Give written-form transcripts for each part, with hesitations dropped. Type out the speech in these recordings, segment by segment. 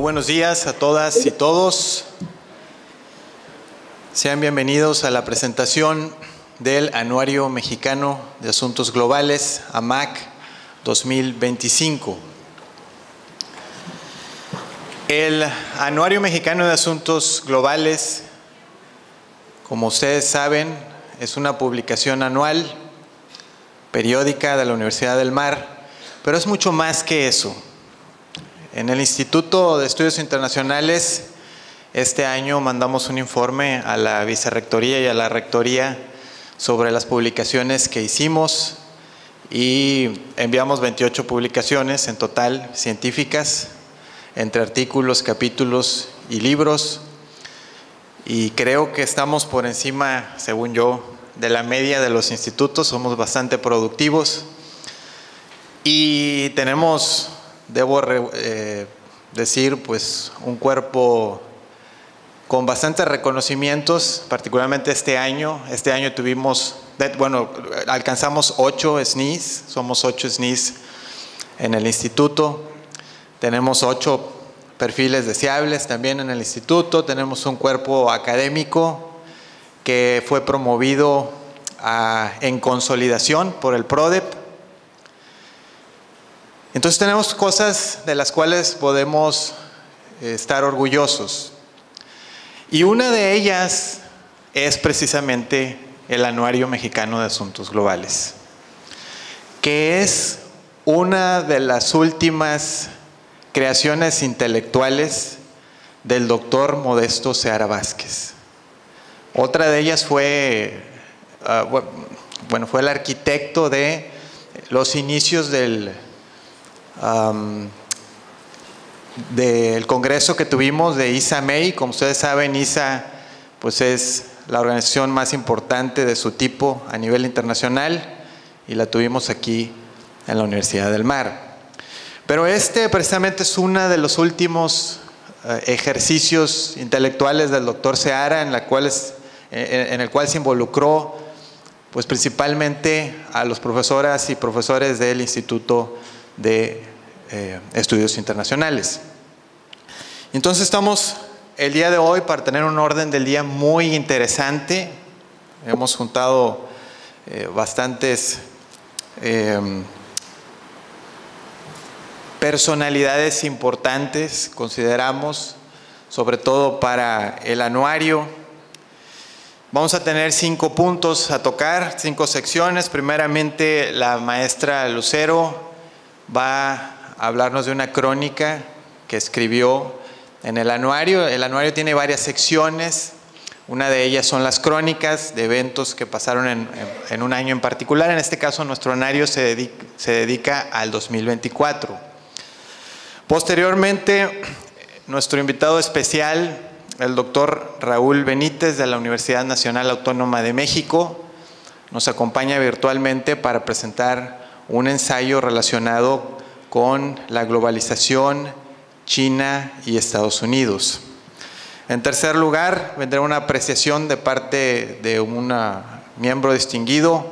buenos días a todas y todos. Sean bienvenidos a la presentación del Anuario Mexicano de Asuntos Globales, AMAG 2025. El Anuario Mexicano de Asuntos Globales, como ustedes saben, es una publicación anual, periódica de la Universidad del Mar, pero es mucho más que eso. En el Instituto de Estudios Internacionales, este año mandamos un informe a la Vicerrectoría y a la Rectoría sobre las publicaciones que hicimos y enviamos 28 publicaciones en total científicas, entre artículos, capítulos y libros, y creo que estamos por encima, según yo, de la media de los institutos. Somos bastante productivos y tenemos, debo decir, pues un cuerpo con bastantes reconocimientos, particularmente este año. Este año tuvimos, bueno, alcanzamos 8 SNIs, somos 8 SNIs en el instituto. Tenemos 8 perfiles deseables también en el instituto. Tenemos un cuerpo académico que fue promovido en consolidación por el PRODEP. Entonces tenemos cosas de las cuales podemos estar orgullosos. Y una de ellas es precisamente el Anuario Mexicano de Asuntos Globales, que es una de las últimas creaciones intelectuales del doctor Modesto Seara Vázquez. Otra de ellas fue, fue el arquitecto de los inicios del congreso que tuvimos de ISA-MEI. Como ustedes saben, ISA pues es la organización más importante de su tipo a nivel internacional y la tuvimos aquí en la Universidad del Mar. Pero precisamente es uno de los últimos ejercicios intelectuales del doctor Seara en el cual se involucró pues principalmente a los profesoras y profesores del Instituto de Estudios Internacionales. Entonces estamos el día de hoy para tener un orden del día muy interesante. Hemos juntado bastantes personalidades importantes, consideramos, sobre todo para el anuario. Vamos a tener 5 puntos a tocar, 5 secciones. Primeramente, la maestra Lucero va a hablarnos de una crónica que escribió en el anuario. El anuario tiene varias secciones. Una de ellas son las crónicas de eventos que pasaron en un año en particular. En este caso, nuestro anuario se dedica al 2024. Posteriormente, nuestro invitado especial, el doctor Raúl Benítez de la Universidad Nacional Autónoma de México, nos acompaña virtualmente para presentar un ensayo relacionado con la globalización, China y Estados Unidos. En tercer lugar, vendrá una apreciación de parte de un miembro distinguido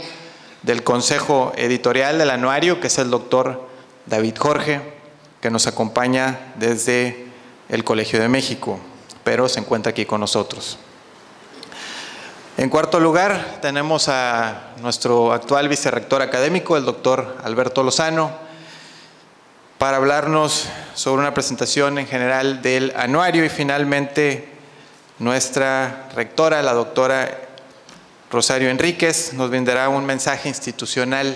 del Consejo Editorial del Anuario, que es el doctor David Jorge, que nos acompaña desde el Colegio de México, pero se encuentra aquí con nosotros. En cuarto lugar, tenemos a nuestro actual vicerrector académico, el doctor Alberto Lozano, para hablarnos sobre una presentación en general del anuario. Y finalmente, nuestra rectora, la doctora Rosario Enríquez, nos brindará un mensaje institucional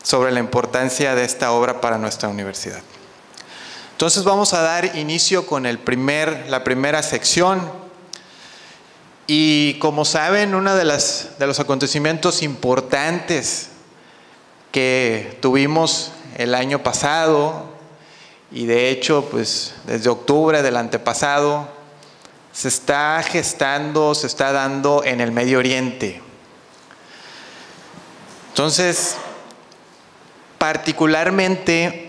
sobre la importancia de esta obra para nuestra universidad. Entonces vamos a dar inicio con la primera sección. Y como saben, uno de los acontecimientos importantes que tuvimos el año pasado, y de hecho pues desde octubre del antepasado, se está gestando, se está dando en el Medio Oriente. Entonces, particularmente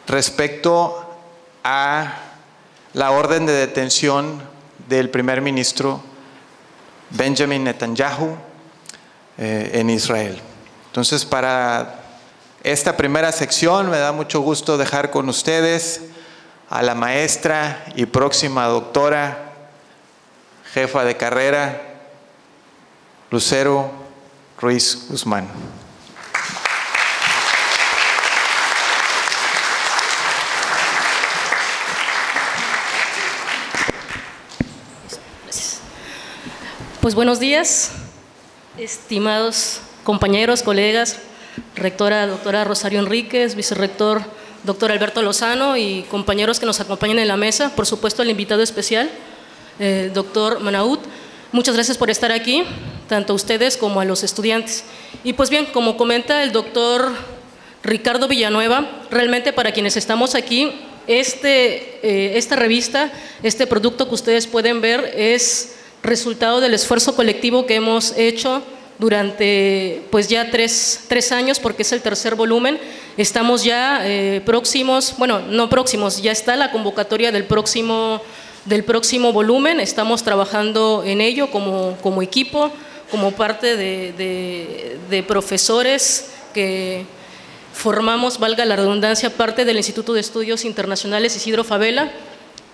respecto a la orden de detención del primer ministro Benjamin Netanyahu en Israel. Entonces, para esta primera sección me da mucho gusto dejar con ustedes a la maestra y próxima doctora, jefa de carrera, Lucero Ruiz Guzmán. Pues buenos días, estimados compañeros, colegas, rectora doctora Rosario Enríquez, vicerrector doctor Alberto Lozano y compañeros que nos acompañan en la mesa, por supuesto el invitado especial, el doctor Manaut. Muchas gracias por estar aquí, tanto a ustedes como a los estudiantes. Y pues bien, como comenta el doctor Ricardo Villanueva, realmente para quienes estamos aquí, esta revista, este producto que ustedes pueden ver es resultado del esfuerzo colectivo que hemos hecho durante pues ya tres años, porque es el tercer volumen. Estamos ya próximos, bueno, no próximos, ya está la convocatoria del próximo volumen. Estamos trabajando en ello como equipo, como parte de profesores que formamos, valga la redundancia, parte del Instituto de Estudios Internacionales Isidro Fabela.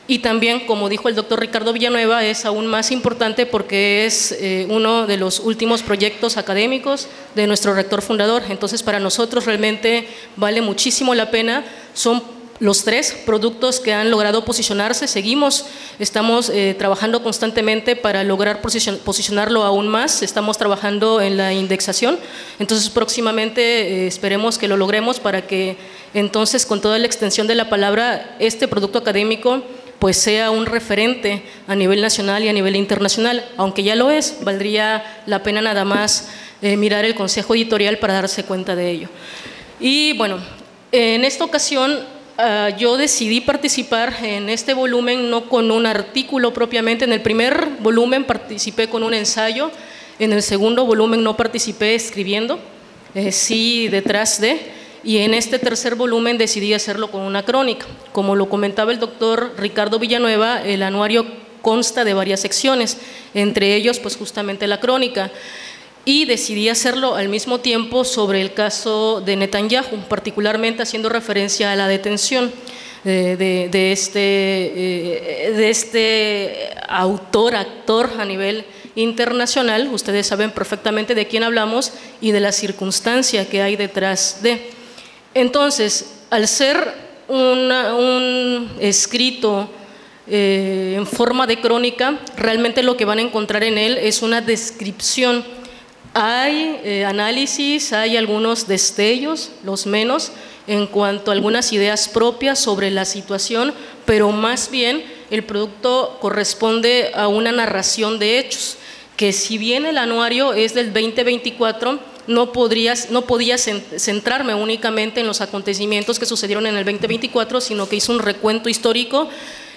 Y también, como dijo el doctor Ricardo Villanueva, es aún más importante porque es uno de los últimos proyectos académicos de nuestro rector fundador. Entonces, para nosotros realmente vale muchísimo la pena. Son los tres productos que han logrado posicionarse. Estamos trabajando constantemente para lograr posicionarlo aún más. Estamos trabajando en la indexación. Entonces, próximamente esperemos que lo logremos para que entonces, con toda la extensión de la palabra, este producto académico pues sea un referente a nivel nacional y a nivel internacional. Aunque ya lo es, valdría la pena nada más mirar el consejo editorial para darse cuenta de ello. Y bueno, en esta ocasión yo decidí participar en este volumen no con un artículo propiamente. En el primer volumen participé con un ensayo, en el segundo volumen no participé escribiendo, sí detrás de. Y en este tercer volumen decidí hacerlo con una crónica. Como lo comentaba el doctor Ricardo Villanueva, el anuario consta de varias secciones, entre ellos pues justamente la crónica. Y decidí hacerlo al mismo tiempo sobre el caso de Netanyahu, particularmente haciendo referencia a la detención de este actor a nivel internacional. Ustedes saben perfectamente de quién hablamos y de la circunstancia que hay detrás de. Entonces, al ser un escrito en forma de crónica, realmente lo que van a encontrar en él es una descripción. Hay análisis, hay algunos destellos, los menos, en cuanto a algunas ideas propias sobre la situación, pero más bien el producto corresponde a una narración de hechos, que si bien el anuario es del 2024, no podía centrarme únicamente en los acontecimientos que sucedieron en el 2024, sino que hizo un recuento histórico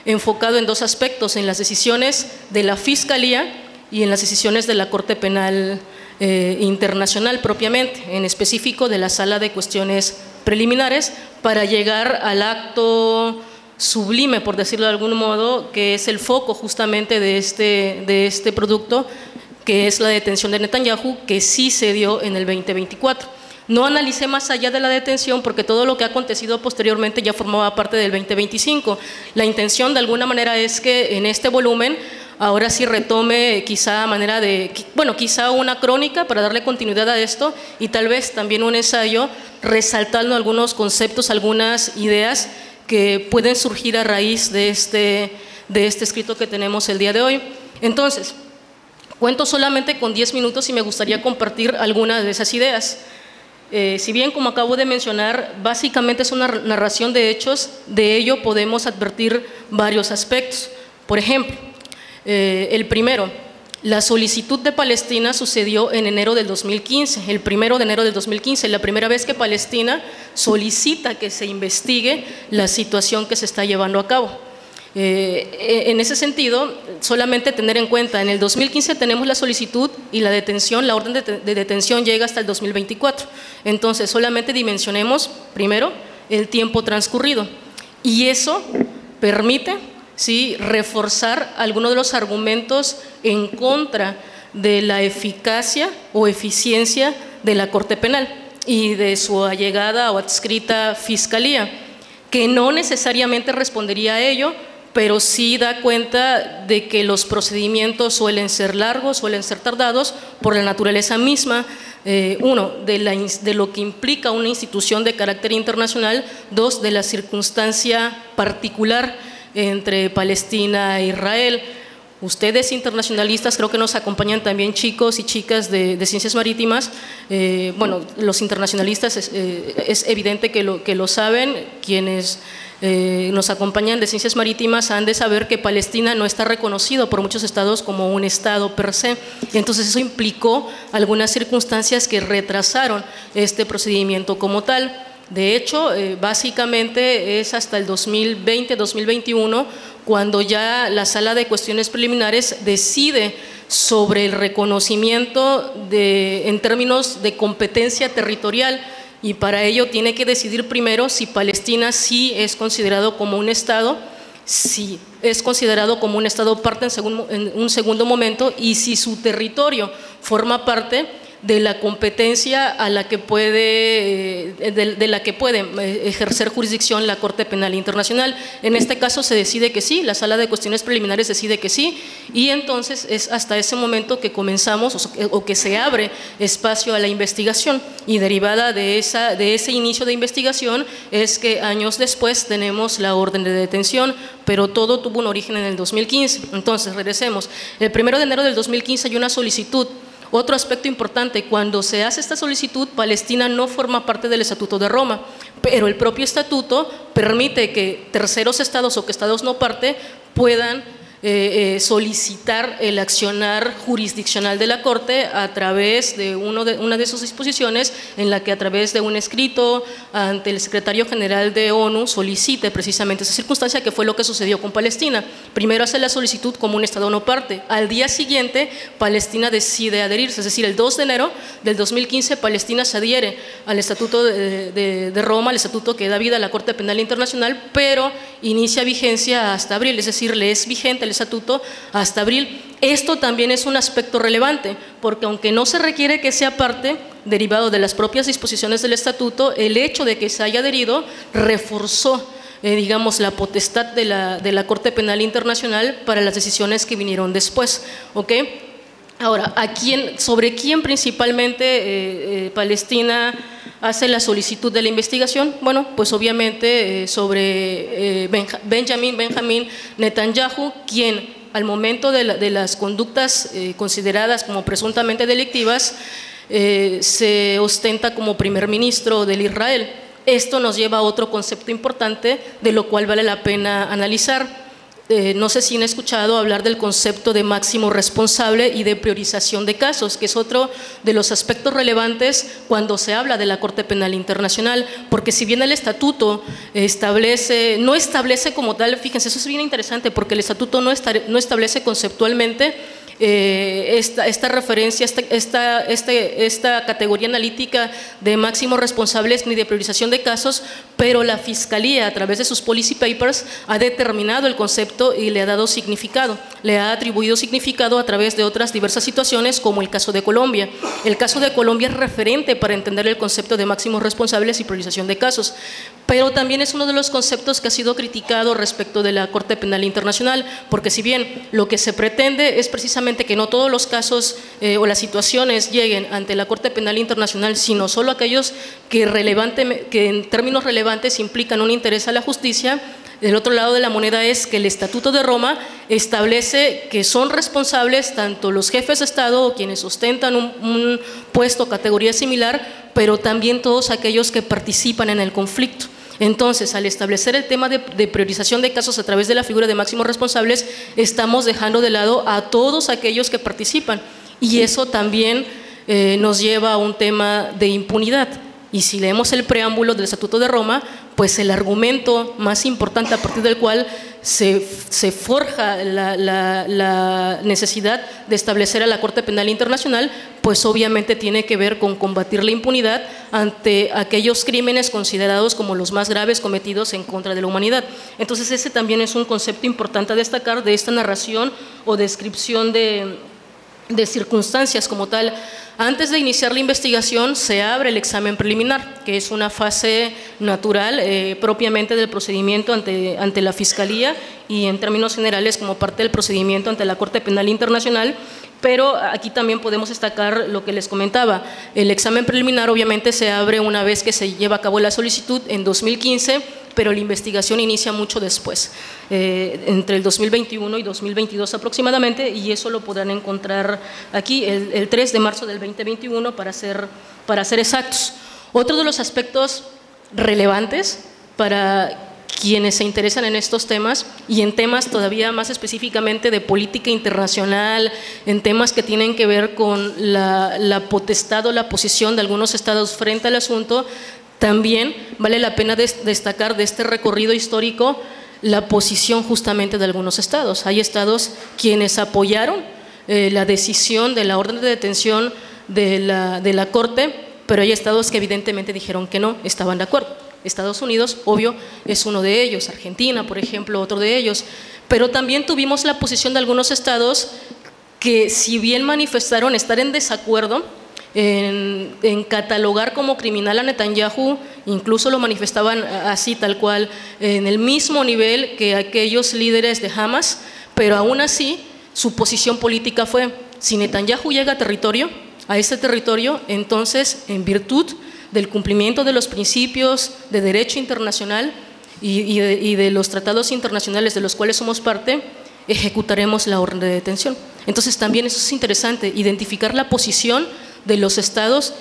enfocado en dos aspectos: en las decisiones de la Fiscalía y en las decisiones de la Corte Penal Internacional propiamente, en específico de la Sala de Cuestiones Preliminares, para llegar al acto sublime, por decirlo de algún modo, que es el foco justamente de este producto, que es la detención de Netanyahu, que sí se dio en el 2024. No analicé más allá de la detención porque todo lo que ha acontecido posteriormente ya formaba parte del 2025. La intención de alguna manera es que en este volumen ahora sí retome quizá una crónica para darle continuidad a esto, y tal vez también un ensayo resaltando algunos conceptos, algunas ideas que pueden surgir a raíz de este escrito que tenemos el día de hoy. Entonces, cuento solamente con 10 minutos y me gustaría compartir algunas de esas ideas. Si bien, como acabo de mencionar, básicamente es una narración de hechos, de ello podemos advertir varios aspectos. Por ejemplo, el primero, la solicitud de Palestina sucedió en enero del 2015, el 1 de enero del 2015, la primera vez que Palestina solicita que se investigue la situación que se está llevando a cabo. En ese sentido, solamente tener en cuenta, en el 2015 tenemos la solicitud y la detención, la orden de detención llega hasta el 2024. Entonces, solamente dimensionemos primero el tiempo transcurrido, y eso permite reforzar algunos de los argumentos en contra de la eficacia o eficiencia de la Corte Penal y de su allegada o adscrita Fiscalía. que no necesariamente respondería a ello, pero sí da cuenta de que los procedimientos suelen ser largos, suelen ser tardados por la naturaleza misma, uno, de lo que implica una institución de carácter internacional, dos, de la circunstancia particular entre Palestina e Israel. Ustedes internacionalistas, creo que nos acompañan también chicos y chicas de ciencias marítimas. Bueno, los internacionalistas es evidente que lo saben. Quienes nos acompañan de ciencias marítimas han de saber que Palestina no está reconocido por muchos estados como un estado per se. Entonces eso implicó algunas circunstancias que retrasaron este procedimiento como tal. De hecho, básicamente es hasta el 2020-2021 cuando ya la Sala de Cuestiones Preliminares decide sobre el reconocimiento en términos de competencia territorial, y para ello tiene que decidir primero si Palestina sí es considerado como un estado, si es considerado como un estado parte en un segundo momento, y si su territorio forma parte de la competencia a la que puede ejercer jurisdicción la Corte Penal Internacional. En este caso se decide que sí, la Sala de Cuestiones Preliminares decide que sí, y entonces es hasta ese momento que comenzamos o que se abre espacio a la investigación, y derivada de ese inicio de investigación es que años después tenemos la orden de detención, pero todo tuvo un origen en el 2015. Entonces regresemos, el 1 de enero del 2015 hay una solicitud. Otro aspecto importante, cuando se hace esta solicitud, Palestina no forma parte del Estatuto de Roma, pero el propio estatuto permite que terceros estados o que estados no parte puedan solicitar el accionar jurisdiccional de la Corte a través de una de sus disposiciones, en la que a través de un escrito ante el secretario general de ONU solicite precisamente esa circunstancia, que fue lo que sucedió con Palestina. Primero hace la solicitud como un estado no parte, al día siguiente Palestina decide adherirse, es decir, el 2 de enero del 2015 Palestina se adhiere al Estatuto de Roma, al estatuto que da vida a la Corte Penal Internacional, pero inicia vigencia hasta abril, es decir, le es vigente el estatuto hasta abril. Esto también es un aspecto relevante, porque aunque no se requiere que sea parte, derivado de las propias disposiciones del estatuto, el hecho de que se haya adherido reforzó digamos, la potestad de la Corte Penal Internacional para las decisiones que vinieron después, ¿ok? Ahora, ¿sobre quién principalmente Palestina hace la solicitud de la investigación? Bueno, pues obviamente sobre Benjamín Netanyahu, quien al momento de las conductas consideradas como presuntamente delictivas se ostenta como primer ministro del Israel. Esto nos lleva a otro concepto importante, de lo cual vale la pena analizar. No sé si han escuchado hablar del concepto de máximo responsable y de priorización de casos, que es otro de los aspectos relevantes cuando se habla de la Corte Penal Internacional, porque si bien el estatuto no establece como tal, fíjense, eso es bien interesante, porque el estatuto no establece conceptualmente esta referencia, esta categoría analítica de máximos responsables ni de priorización de casos, pero la Fiscalía a través de sus policy papers ha determinado el concepto y le ha dado significado, le ha atribuido significado a través de otras diversas situaciones, como el caso de Colombia. El caso de Colombia es referente para entender el concepto de máximos responsables y priorización de casos, pero también es uno de los conceptos que ha sido criticado respecto de la Corte Penal Internacional, porque si bien lo que se pretende es precisamente que no todos los casos o las situaciones lleguen ante la Corte Penal Internacional, sino solo aquellos que en términos relevantes implican un interés a la justicia. Del otro lado de la moneda es que el Estatuto de Roma establece que son responsables tanto los jefes de Estado o quienes ostentan un puesto o categoría similar, pero también todos aquellos que participan en el conflicto. Entonces, al establecer el tema de priorización de casos a través de la figura de máximos responsables, estamos dejando de lado a todos aquellos que participan, y eso también nos lleva a un tema de impunidad. Y si leemos el preámbulo del Estatuto de Roma, pues el argumento más importante a partir del cual se forja la necesidad de establecer a la Corte Penal Internacional, pues obviamente tiene que ver con combatir la impunidad ante aquellos crímenes considerados como los más graves cometidos en contra de la humanidad. Entonces ese también es un concepto importante a destacar de esta narración o descripción de circunstancias como tal. Antes de iniciar la investigación se abre el examen preliminar, que es una fase natural propiamente del procedimiento ante la Fiscalía y en términos generales como parte del procedimiento ante la Corte Penal Internacional. Pero aquí también podemos destacar lo que les comentaba. El examen preliminar obviamente se abre una vez que se lleva a cabo la solicitud en 2015, pero la investigación inicia mucho después, entre el 2021 y 2022 aproximadamente, y eso lo podrán encontrar aquí el 3 de marzo del 2021 para ser exactos. Otro de los aspectos relevantes para quienes se interesan en estos temas y en temas todavía más específicamente de política internacional, en temas que tienen que ver con la potestad o la posición de algunos estados frente al asunto, también vale la pena destacar de este recorrido histórico la posición justamente de algunos estados. Hay estados quienes apoyaron la decisión de la orden de detención de la Corte, pero hay estados que evidentemente dijeron que no, estaban de acuerdo. Estados Unidos, obvio, es uno de ellos, Argentina, por ejemplo, otro de ellos, pero también tuvimos la posición de algunos estados que, si bien manifestaron estar en desacuerdo en catalogar como criminal a Netanyahu, incluso lo manifestaban así, tal cual, en el mismo nivel que aquellos líderes de Hamas, pero aún así su posición política fue: si Netanyahu llega a ese territorio, entonces, en virtud del cumplimiento de los principios de derecho internacional y de los tratados internacionales de los cuales somos parte, ejecutaremos la orden de detención. Entonces también eso es interesante, identificar la posición de los estados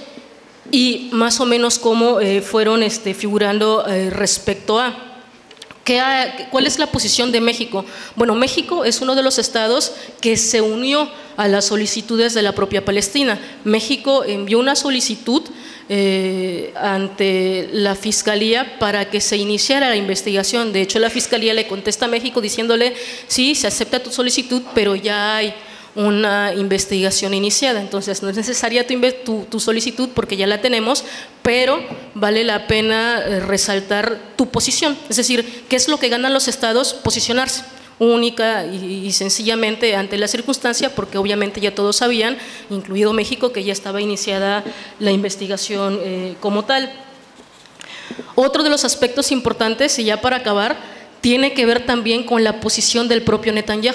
y más o menos cómo fueron figurando respecto a ¿cuál es la posición de México? Bueno, México es uno de los estados que se unió a las solicitudes de la propia Palestina. México envió una solicitud ante la Fiscalía para que se iniciara la investigación. De hecho, la Fiscalía le contesta a México diciéndole: sí, se acepta tu solicitud, pero ya hay una investigación iniciada, entonces no es necesaria tu solicitud porque ya la tenemos, pero vale la pena resaltar tu posición. Es decir, ¿qué es lo que ganan los estados? Posicionarse única y sencillamente ante la circunstancia, porque obviamente ya todos sabían, incluido México, que ya estaba iniciada la investigación como tal. Otro de los aspectos importantes, y ya para acabar, tiene que ver también con la posición del propio Netanyahu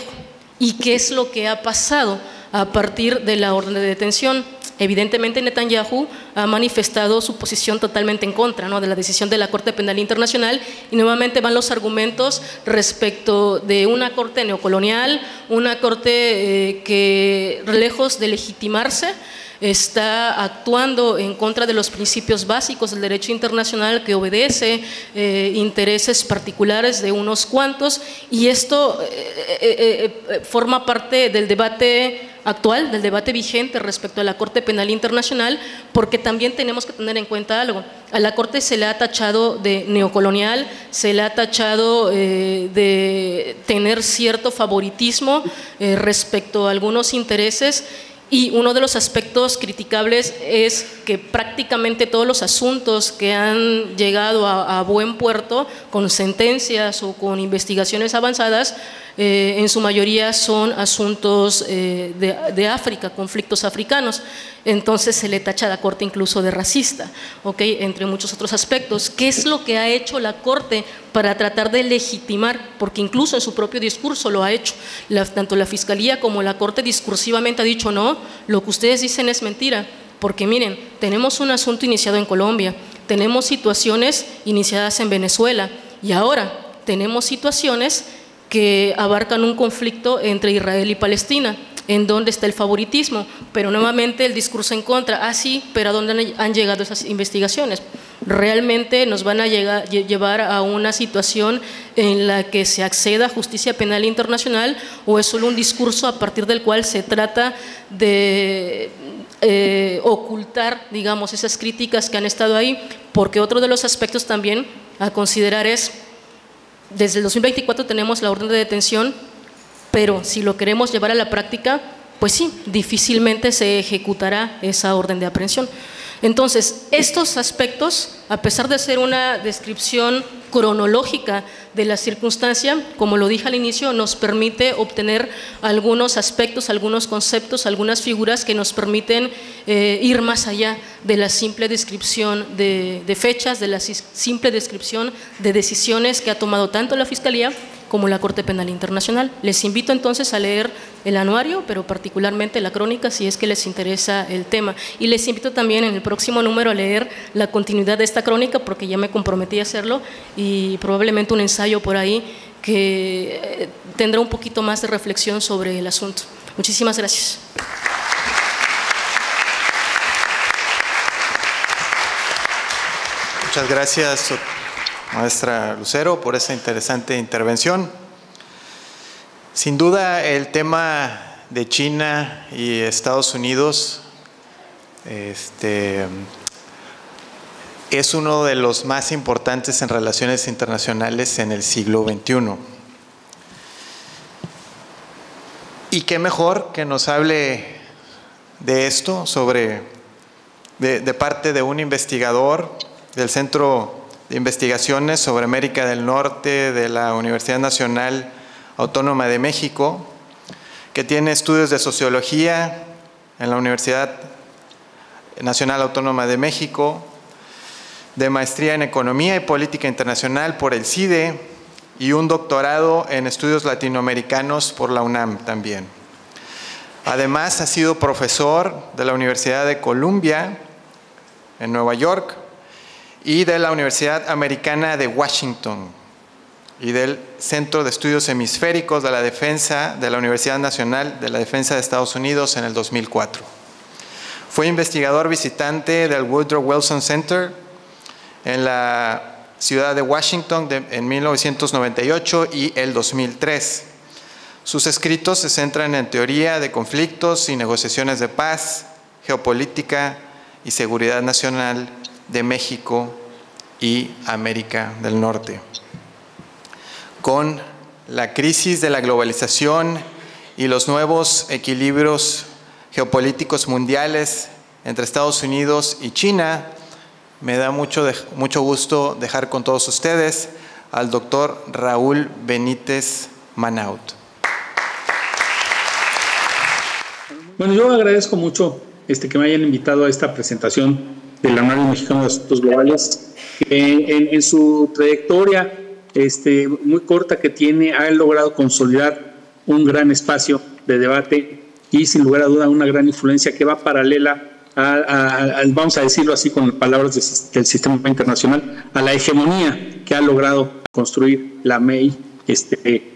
y qué es lo que ha pasado a partir de la orden de detención. Evidentemente Netanyahu ha manifestado su posición totalmente en contra, ¿no?, de la decisión de la Corte Penal Internacional, y nuevamente van los argumentos respecto de una corte neocolonial, una corte que, lejos de legitimarse, está actuando en contra de los principios básicos del derecho internacional, que obedece intereses particulares de unos cuantos, y esto forma parte del debate actual, del debate vigente respecto a la Corte Penal Internacional, porque también tenemos que tener en cuenta algo. A la Corte se le ha tachado de neocolonial, se le ha tachado de tener cierto favoritismo respecto a algunos intereses. Y uno de los aspectos criticables es que prácticamente todos los asuntos que han llegado a buen puerto con sentencias o con investigaciones avanzadas, en su mayoría son asuntos de África, conflictos africanos. Entonces se le tacha a la Corte incluso de racista, ¿okay?, entre muchos otros aspectos. ¿Qué es lo que ha hecho la Corte para tratar de legitimar? Porque incluso en su propio discurso lo ha hecho. Tanto la Fiscalía como la Corte discursivamente ha dicho: no, lo que ustedes dicen es mentira, porque miren, tenemos un asunto iniciado en Colombia, tenemos situaciones iniciadas en Venezuela, y ahora tenemos situaciones que abarcan un conflicto entre Israel y Palestina, en donde está el favoritismo, pero nuevamente el discurso en contra. Sí, pero ¿a dónde han llegado esas investigaciones? ¿Realmente nos van a llevar a una situación en la que se acceda a justicia penal internacional, o es solo un discurso a partir del cual se trata de ocultar, digamos, esas críticas que han estado ahí? Porque otro de los aspectos también a considerar es: desde el 2024 tenemos la orden de detención, pero si lo queremos llevar a la práctica, pues sí, difícilmente se ejecutará esa orden de aprehensión. Entonces, estos aspectos, a pesar de ser una descripción cronológica de la circunstancia, como lo dije al inicio, nos permite obtener algunos aspectos, algunos conceptos, algunas figuras que nos permiten ir más allá de la simple descripción de fechas, de la simple descripción de decisiones que ha tomado tanto la Fiscalía como la Corte Penal Internacional. Les invito entonces a leer el anuario, pero particularmente la crónica, si es que les interesa el tema. Y les invito también en el próximo número a leer la continuidad de esta crónica, porque ya me comprometí a hacerlo, y probablemente un ensayo por ahí que tendrá un poquito más de reflexión sobre el asunto. Muchísimas gracias. Muchas gracias, maestra Lucero, por esa interesante intervención. Sin duda, el tema de China y Estados Unidos es uno de los más importantes en relaciones internacionales en el siglo XXI. Y qué mejor que nos hable de esto de parte de un investigador del Centro de Investigaciones sobre América del Norte de la Universidad Nacional Autónoma de México, que tiene estudios de sociología en la Universidad Nacional Autónoma de México, de maestría en Economía y Política Internacional por el CIDE y un doctorado en estudios latinoamericanos por la UNAM también. Además, ha sido profesor de la Universidad de Columbia en Nueva York y de la Universidad Americana de Washington y del Centro de Estudios Hemisféricos de la Defensa de la Universidad Nacional de la Defensa de Estados Unidos en el 2004. Fue investigador visitante del Woodrow Wilson Center en la ciudad de Washington en 1998 y el 2003. Sus escritos se centran en teoría de conflictos y negociaciones de paz, geopolítica y seguridad nacional de México y América del Norte. Con la crisis de la globalización y los nuevos equilibrios geopolíticos mundiales entre Estados Unidos y China, me da mucho gusto dejar con todos ustedes al doctor Raúl Benítez Manaut. Bueno, yo agradezco mucho que me hayan invitado a esta presentación del Anuario Mexicano de Asuntos Globales. En su trayectoria muy corta que tiene, ha logrado consolidar un gran espacio de debate y sin lugar a duda una gran influencia que va paralela vamos a decirlo así con palabras del sistema internacional, a la hegemonía que ha logrado construir la MEI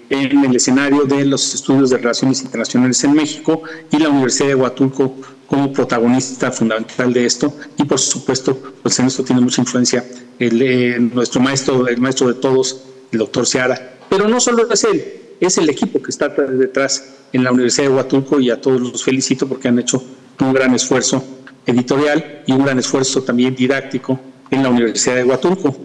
en el escenario de los estudios de relaciones internacionales en México, y la Universidad de Huatulco como protagonista fundamental de esto. Y por supuesto, pues en esto tiene mucha influencia nuestro maestro, el maestro de todos, el doctor Seara. Pero no solo es él, es el equipo que está detrás en la Universidad de Huatulco, y a todos los felicito porque han hecho un gran esfuerzo editorial y un gran esfuerzo también didáctico en la Universidad de Huatulco.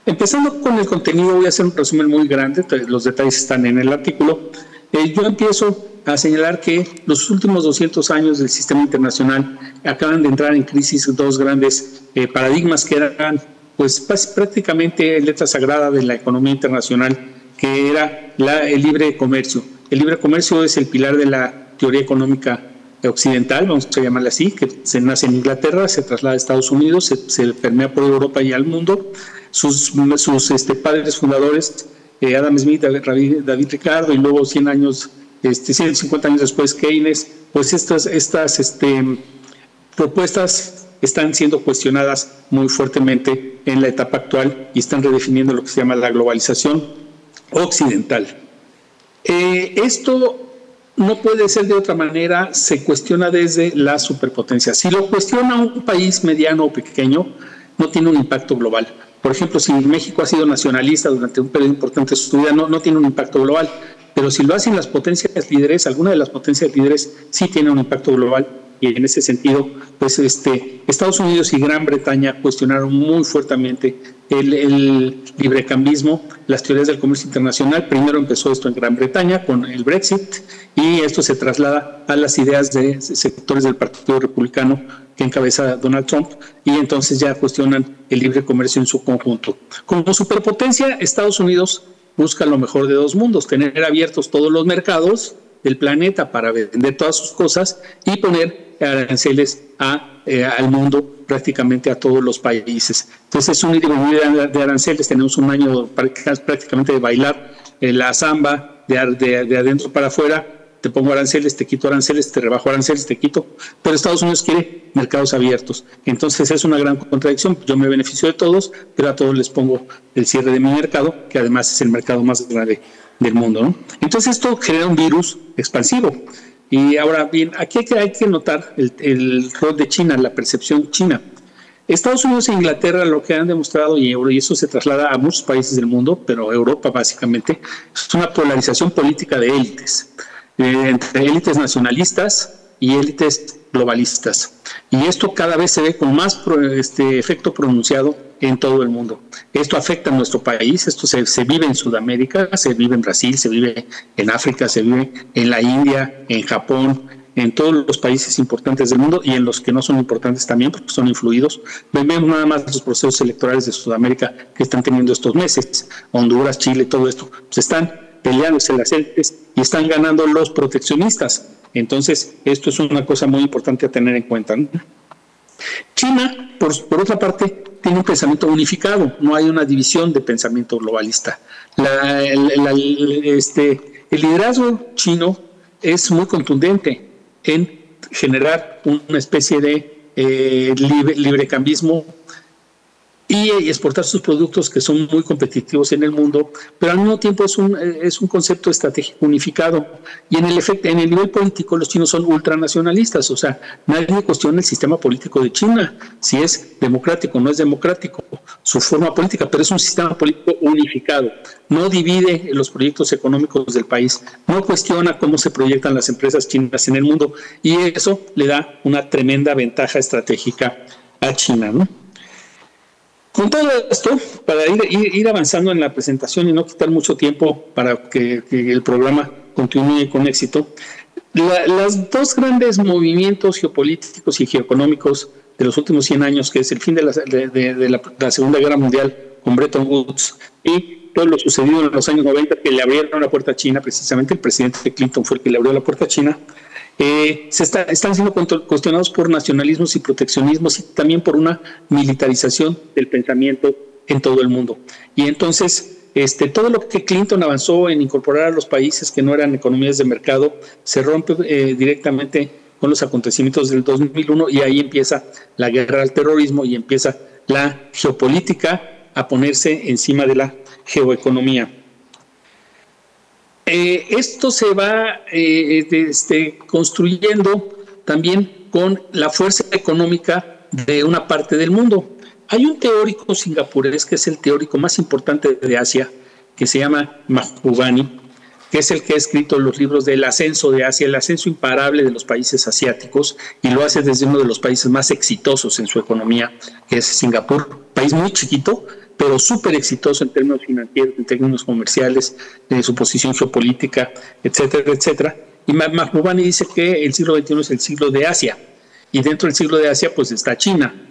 Empezando con el contenido, voy a hacer un resumen muy grande, los detalles están en el artículo. Yo empiezo a señalar que los últimos 200 años del sistema internacional acaban de entrar en crisis dos grandes paradigmas que eran pues prácticamente letra sagrada de la economía internacional, que era el libre comercio. El libre comercio es el pilar de la teoría económica occidental, vamos a llamarla así, que se nace en Inglaterra, se traslada a Estados Unidos, se permea por Europa y al mundo. Sus padres fundadores, Adam Smith, David Ricardo, y luego 150 años después Keynes, pues estas propuestas están siendo cuestionadas muy fuertemente en la etapa actual y están redefiniendo lo que se llama la globalización occidental. Esto no puede ser de otra manera, se cuestiona desde la superpotencia. Si lo cuestiona un país mediano o pequeño, no tiene un impacto global. Por ejemplo, si México ha sido nacionalista durante un periodo importante de su vida, no tiene un impacto global. Pero si lo hacen las potencias líderes, alguna de las potencias líderes sí tiene un impacto global. Y en ese sentido, pues Estados Unidos y Gran Bretaña cuestionaron muy fuertemente el librecambismo, las teorías del comercio internacional. Primero empezó esto en Gran Bretaña con el Brexit, y esto se traslada a las ideas de sectores del Partido Republicano que encabeza Donald Trump, y entonces ya cuestionan el libre comercio en su conjunto. Como superpotencia, Estados Unidos busca lo mejor de dos mundos: tener abiertos todos los mercados del planeta para vender todas sus cosas y poner aranceles al mundo, prácticamente a todos los países. Entonces es un ida y venida de aranceles. Tenemos un año prácticamente de bailar la samba de adentro para afuera. Te pongo aranceles, te quito aranceles, te rebajo aranceles, te quito. Pero Estados Unidos quiere mercados abiertos. Entonces es una gran contradicción. Yo me beneficio de todos, pero a todos les pongo el cierre de mi mercado, que además es el mercado más grande del mundo, ¿no? Entonces esto genera un virus expansivo. Y ahora bien, aquí hay que notar el rol de China, la percepción china. Estados Unidos e Inglaterra lo que han demostrado, y eso se traslada a muchos países del mundo, pero Europa básicamente, es una polarización política de élites. Entre élites nacionalistas y élites globalistas. Y esto cada vez se ve con más efecto pronunciado en todo el mundo. Esto afecta a nuestro país, esto se vive en Sudamérica, se vive en Brasil, se vive en África, se vive en la India, en Japón, en todos los países importantes del mundo y en los que no son importantes también porque son influidos. Vemos nada más los procesos electorales de Sudamérica que están teniendo estos meses. Honduras, Chile, todo esto, pues están peleándose las élites y están ganando los proteccionistas. Entonces, esto es una cosa muy importante a tener en cuenta, ¿no? China, por otra parte, tiene un pensamiento unificado, no hay una división de pensamiento globalista. El liderazgo chino es muy contundente en generar una especie de librecambismo y exportar sus productos que son muy competitivos en el mundo, pero al mismo tiempo es un concepto estratégico unificado. Y en el nivel político los chinos son ultranacionalistas, o sea, nadie cuestiona el sistema político de China, si es democrático o no es democrático, su forma política, pero es un sistema político unificado, no divide los proyectos económicos del país, no cuestiona cómo se proyectan las empresas chinas en el mundo, y eso le da una tremenda ventaja estratégica a China, ¿no? Con todo esto, para ir avanzando en la presentación y no quitar mucho tiempo para que el programa continúe con éxito, los dos grandes movimientos geopolíticos y geoeconómicos de los últimos 100 años, que es el fin de la Segunda Guerra Mundial con Bretton Woods y todo lo sucedido en los años 90, que le abrieron la puerta a China, precisamente el presidente Clinton fue el que le abrió la puerta a China, están siendo cuestionados por nacionalismos y proteccionismos y también por una militarización del pensamiento en todo el mundo. Y entonces, todo lo que Clinton avanzó en incorporar a los países que no eran economías de mercado se rompe directamente con los acontecimientos del 2001 y ahí empieza la guerra al terrorismo y empieza la geopolítica a ponerse encima de la geoeconomía. Esto se va construyendo también con la fuerza económica de una parte del mundo. Hay un teórico singapurés que es el teórico más importante de Asia, que se llama Mahbubani, que es el que ha escrito los libros del ascenso de Asia, el ascenso imparable de los países asiáticos, y lo hace desde uno de los países más exitosos en su economía, que es Singapur, país muy chiquito, pero súper exitoso en términos financieros, en términos comerciales, de su posición geopolítica, etcétera, etcétera. Y Mahbubani dice que el siglo XXI es el siglo de Asia, y dentro del siglo de Asia pues está China,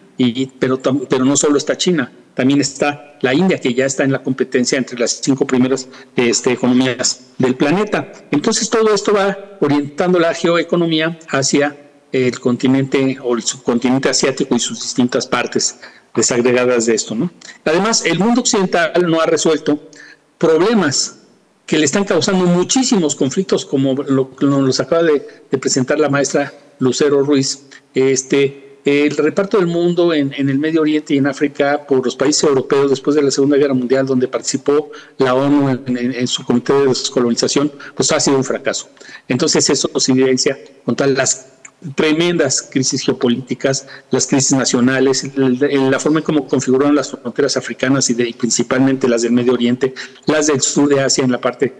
pero no solo está China, también está la India, que ya está en la competencia entre las 5 primeras economías del planeta. Entonces todo esto va orientando la geoeconomía hacia el continente o el subcontinente asiático y sus distintas partes desagregadas de esto, ¿no? Además, el mundo occidental no ha resuelto problemas que le están causando muchísimos conflictos, como los acaba de presentar la maestra Lucero Ruiz. El reparto del mundo en el Medio Oriente y en África por los países europeos después de la Segunda Guerra Mundial, donde participó la ONU en su comité de descolonización, pues ha sido un fracaso. Entonces eso se evidencia con todas las tremendas crisis geopolíticas, las crisis nacionales, la forma en cómo configuraron las fronteras africanas y principalmente las del Medio Oriente, las del sur de Asia en la parte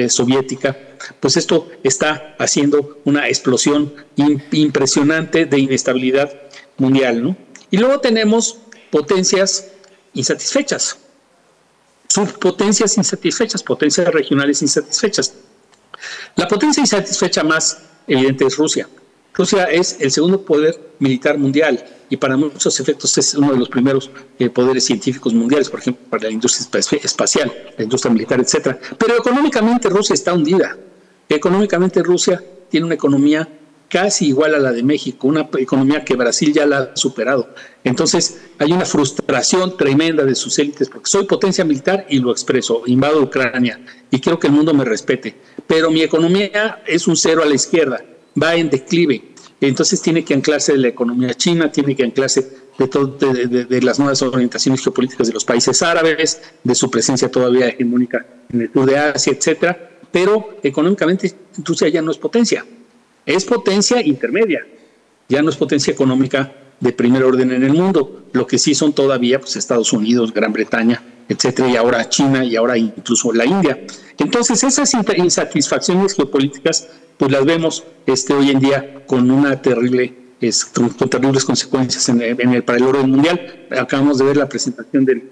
soviética, pues esto está haciendo una explosión impresionante de inestabilidad mundial, ¿no? Y luego tenemos potencias insatisfechas, subpotencias insatisfechas, potencias regionales insatisfechas. La potencia insatisfecha más evidente es Rusia. Rusia es el segundo poder militar mundial y para muchos efectos es uno de los primeros poderes científicos mundiales, por ejemplo, para la industria espacial, la industria militar, etcétera. Pero económicamente Rusia está hundida. Económicamente Rusia tiene una economía casi igual a la de México, una economía que Brasil ya la ha superado. Entonces hay una frustración tremenda de sus élites, porque soy potencia militar y lo expreso, invado Ucrania y quiero que el mundo me respete, pero mi economía es un cero a la izquierda, va en declive. Entonces tiene que anclarse de la economía china, tiene que anclarse de las nuevas orientaciones geopolíticas de los países árabes, de su presencia todavía hegemónica en el sur de Asia, etcétera. Pero económicamente Rusia ya no es potencia intermedia, ya no es potencia económica de primer orden en el mundo. Lo que sí son todavía pues, Estados Unidos, Gran Bretaña, etcétera, y ahora China y ahora incluso la India. Entonces esas insatisfacciones geopolíticas pues las vemos hoy en día con una terribles consecuencias para el orden mundial. Acabamos de ver la presentación de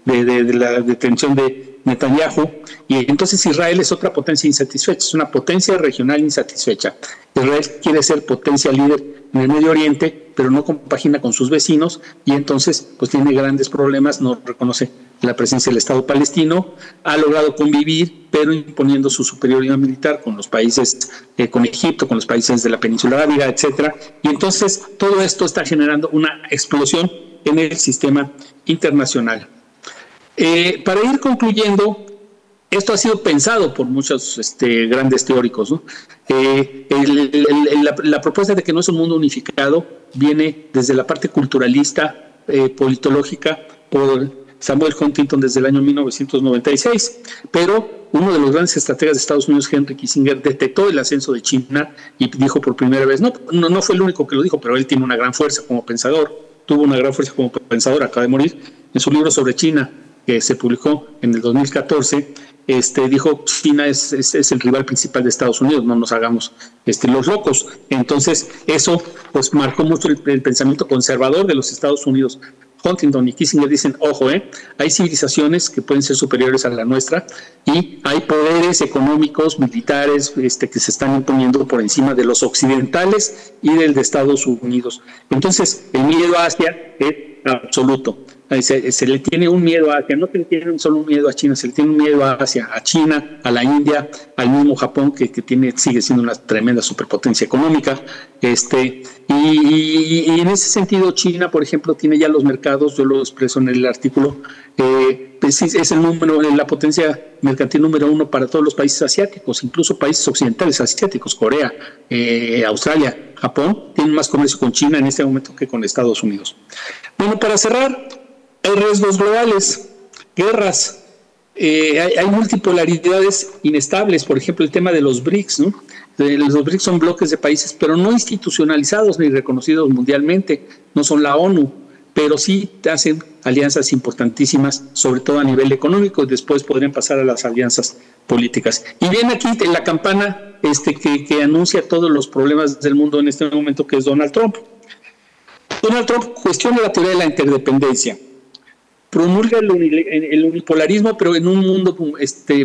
la detención de Netanyahu, y entonces Israel es otra potencia insatisfecha, es una potencia regional insatisfecha. Israel quiere ser potencia líder en el Medio Oriente, pero no compagina con sus vecinos y entonces pues tiene grandes problemas, no reconoce la presencia del Estado palestino, ha logrado convivir, pero imponiendo su superioridad militar con los países, con Egipto, con los países de la península arábiga, etcétera. Y entonces todo esto está generando una explosión en el sistema internacional. Para ir concluyendo, esto ha sido pensado por muchos grandes teóricos, ¿no? La propuesta de que no es un mundo unificado viene desde la parte culturalista, politológica, por Samuel Huntington desde el año 1996, pero uno de los grandes estrategas de Estados Unidos, Henry Kissinger, detectó el ascenso de China y dijo por primera vez, no fue el único que lo dijo, pero él tiene una gran fuerza como pensador, acaba de morir, en su libro sobre China, que se publicó en el 2014, dijo China es el rival principal de Estados Unidos, no nos hagamos los locos. Entonces eso pues marcó mucho el pensamiento conservador de los Estados Unidos. Huntington y Kissinger dicen, ojo, hay civilizaciones que pueden ser superiores a la nuestra y hay poderes económicos, militares, que se están imponiendo por encima de los occidentales y del de Estados Unidos. Entonces, el miedo a Asia es absoluto. Se le tiene un miedo a Asia, no se le tiene solo un miedo a China, se le tiene un miedo a Asia, a China, a la India, al mismo Japón, que sigue siendo una tremenda superpotencia económica. Y en ese sentido, China, por ejemplo, tiene ya los mercados, yo lo expreso en el artículo, pues es la potencia mercantil número 1 para todos los países asiáticos, incluso países occidentales asiáticos, Corea, Australia, Japón, tienen más comercio con China en este momento que con Estados Unidos. Bueno, para cerrar, hay riesgos globales, guerras, hay multipolaridades inestables, por ejemplo, el tema de los BRICS, ¿no? Los BRICS son bloques de países, pero no institucionalizados ni reconocidos mundialmente, no son la ONU, pero sí hacen alianzas importantísimas, sobre todo a nivel económico, y después podrían pasar a las alianzas políticas. Y viene aquí en la campana que anuncia todos los problemas del mundo en este momento, que es Donald Trump. Donald Trump cuestiona la teoría de la interdependencia, promulga el unipolarismo, pero en un mundo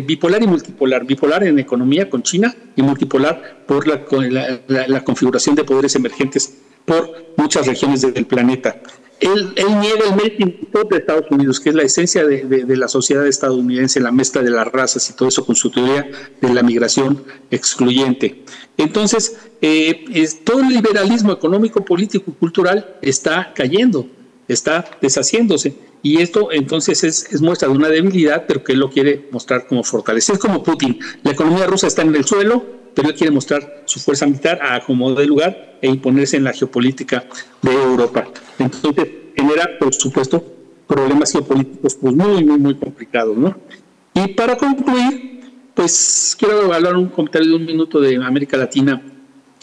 bipolar y multipolar, bipolar en economía con China y multipolar por la configuración de poderes emergentes por muchas regiones del planeta. Él niega el melting pot de Estados Unidos, que es la esencia de la sociedad estadounidense, la mezcla de las razas y todo eso con su teoría de la migración excluyente. Entonces, todo el liberalismo económico, político y cultural está cayendo, está deshaciéndose. Y esto entonces es muestra de una debilidad, pero que él lo quiere mostrar como fortaleza. Es como Putin. La economía rusa está en el suelo, pero él quiere mostrar su fuerza militar a como de lugar e imponerse en la geopolítica de Europa. Entonces genera, por supuesto, problemas geopolíticos pues muy, muy, muy complicados, ¿no? Y para concluir, pues quiero hablar un comentario de un minuto de América Latina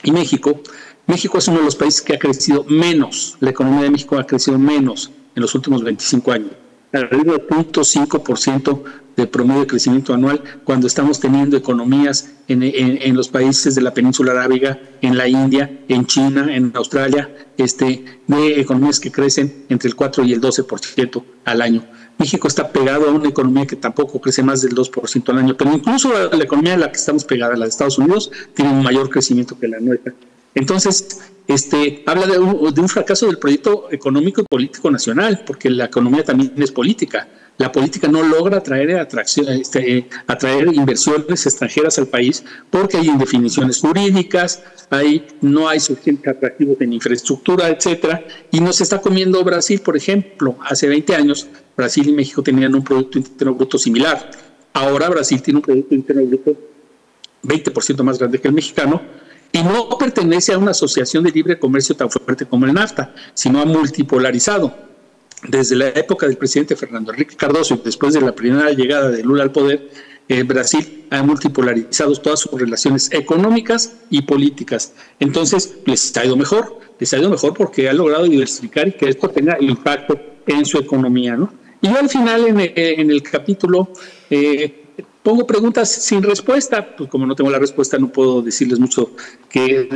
y México. México es uno de los países que ha crecido menos, la economía de México ha crecido menos en los últimos 25 años, alrededor del 0.5% de promedio de crecimiento anual, cuando estamos teniendo economías en los países de la península arábiga, en la India, en China, en Australia, de economías que crecen entre el 4 y el 12% al año. México está pegado a una economía que tampoco crece más del 2% al año, pero incluso la economía a la que estamos pegada, la de Estados Unidos, tiene un mayor crecimiento que la nuestra. Entonces, habla de un fracaso del proyecto económico y político nacional, porque la economía también es política. La política no logra atraer inversiones extranjeras al país porque hay indefiniciones jurídicas, no hay suficientes atractivos en infraestructura, etcétera. Y nos está comiendo Brasil, por ejemplo. Hace 20 años, Brasil y México tenían un Producto Interno Bruto similar. Ahora Brasil tiene un Producto Interno Bruto 20% más grande que el mexicano, y no pertenece a una asociación de libre comercio tan fuerte como el NAFTA, sino ha multipolarizado. Desde la época del presidente Fernando Henrique Cardoso y después de la primera llegada de Lula al poder, Brasil ha multipolarizado todas sus relaciones económicas y políticas. Entonces, les ha ido mejor porque ha logrado diversificar y que esto tenga impacto en su economía, ¿no? Y yo al final, en el capítulo, pongo preguntas sin respuesta, pues como no tengo la respuesta no puedo decirles mucho qué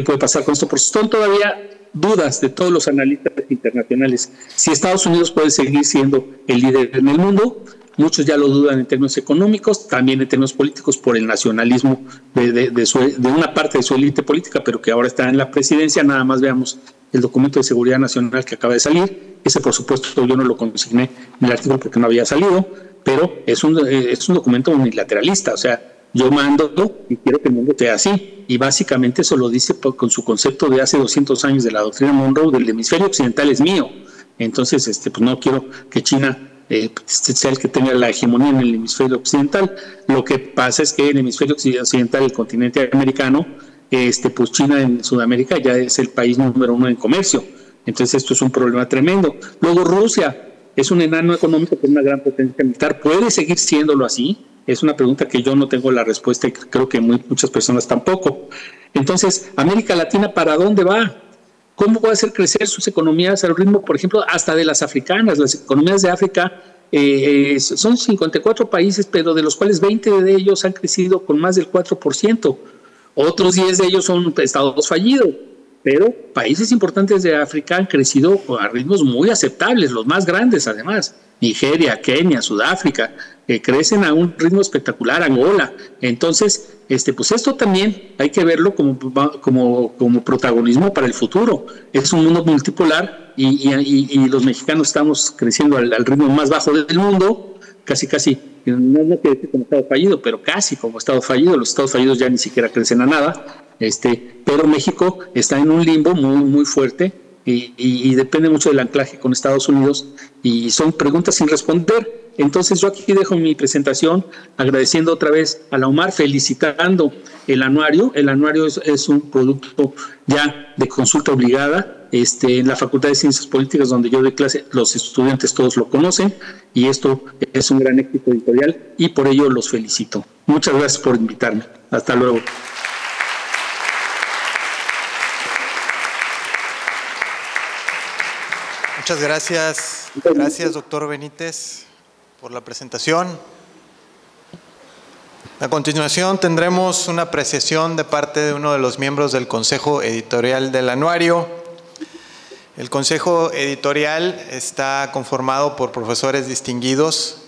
puede pasar con esto, porque son todavía dudas de todos los analistas internacionales. Si Estados Unidos puede seguir siendo el líder en el mundo, muchos ya lo dudan en términos económicos, también en términos políticos por el nacionalismo de una parte de su élite política, pero que ahora está en la presidencia. Nada más veamos el documento de seguridad nacional que acaba de salir. Ese, por supuesto, yo no lo consigné en el artículo porque no había salido, pero es un documento unilateralista, o sea, yo mando y quiero que el mundo sea así, y básicamente eso lo dice con su concepto de hace 200 años de la doctrina Monroe, del hemisferio occidental es mío. Entonces, pues no quiero que China sea el que tenga la hegemonía en el hemisferio occidental. Lo que pasa es que en el hemisferio occidental, el continente americano, pues China en Sudamérica ya es el país número 1 en comercio. Entonces esto es un problema tremendo. Luego Rusia es un enano económico con una gran potencia militar. ¿Puede seguir siéndolo así? Es una pregunta que yo no tengo la respuesta y creo que muchas personas tampoco. Entonces, América Latina, ¿para dónde va? ¿Cómo va a hacer crecer sus economías al ritmo, por ejemplo, hasta de las africanas? Las economías de África son 54 países, pero de los cuales 20 de ellos han crecido con más del 4%. Otros 10 de ellos son estados fallidos. Pero países importantes de África han crecido a ritmos muy aceptables, los más grandes además. Nigeria, Kenia, Sudáfrica, crecen a un ritmo espectacular, Angola. Entonces, pues esto también hay que verlo como protagonismo para el futuro. Es un mundo multipolar y los mexicanos estamos creciendo al ritmo más bajo del mundo, casi, no quiere decir como estado fallido, pero casi como estado fallido. Los estados fallidos ya ni siquiera crecen a nada. Pero México está en un limbo muy, muy fuerte y depende mucho del anclaje con Estados Unidos y son preguntas sin responder. Entonces yo aquí dejo mi presentación agradeciendo otra vez a la UMAR, felicitando el anuario. El anuario es un producto ya de consulta obligada. En la Facultad de Ciencias Políticas donde yo doy clase, los estudiantes todos lo conocen y esto es un gran éxito editorial y por ello los felicito. Muchas gracias por invitarme. Hasta luego. Muchas gracias. Gracias, doctor Benítez, por la presentación. A continuación tendremos una apreciación de parte de uno de los miembros del Consejo Editorial del Anuario. El Consejo Editorial está conformado por profesores distinguidos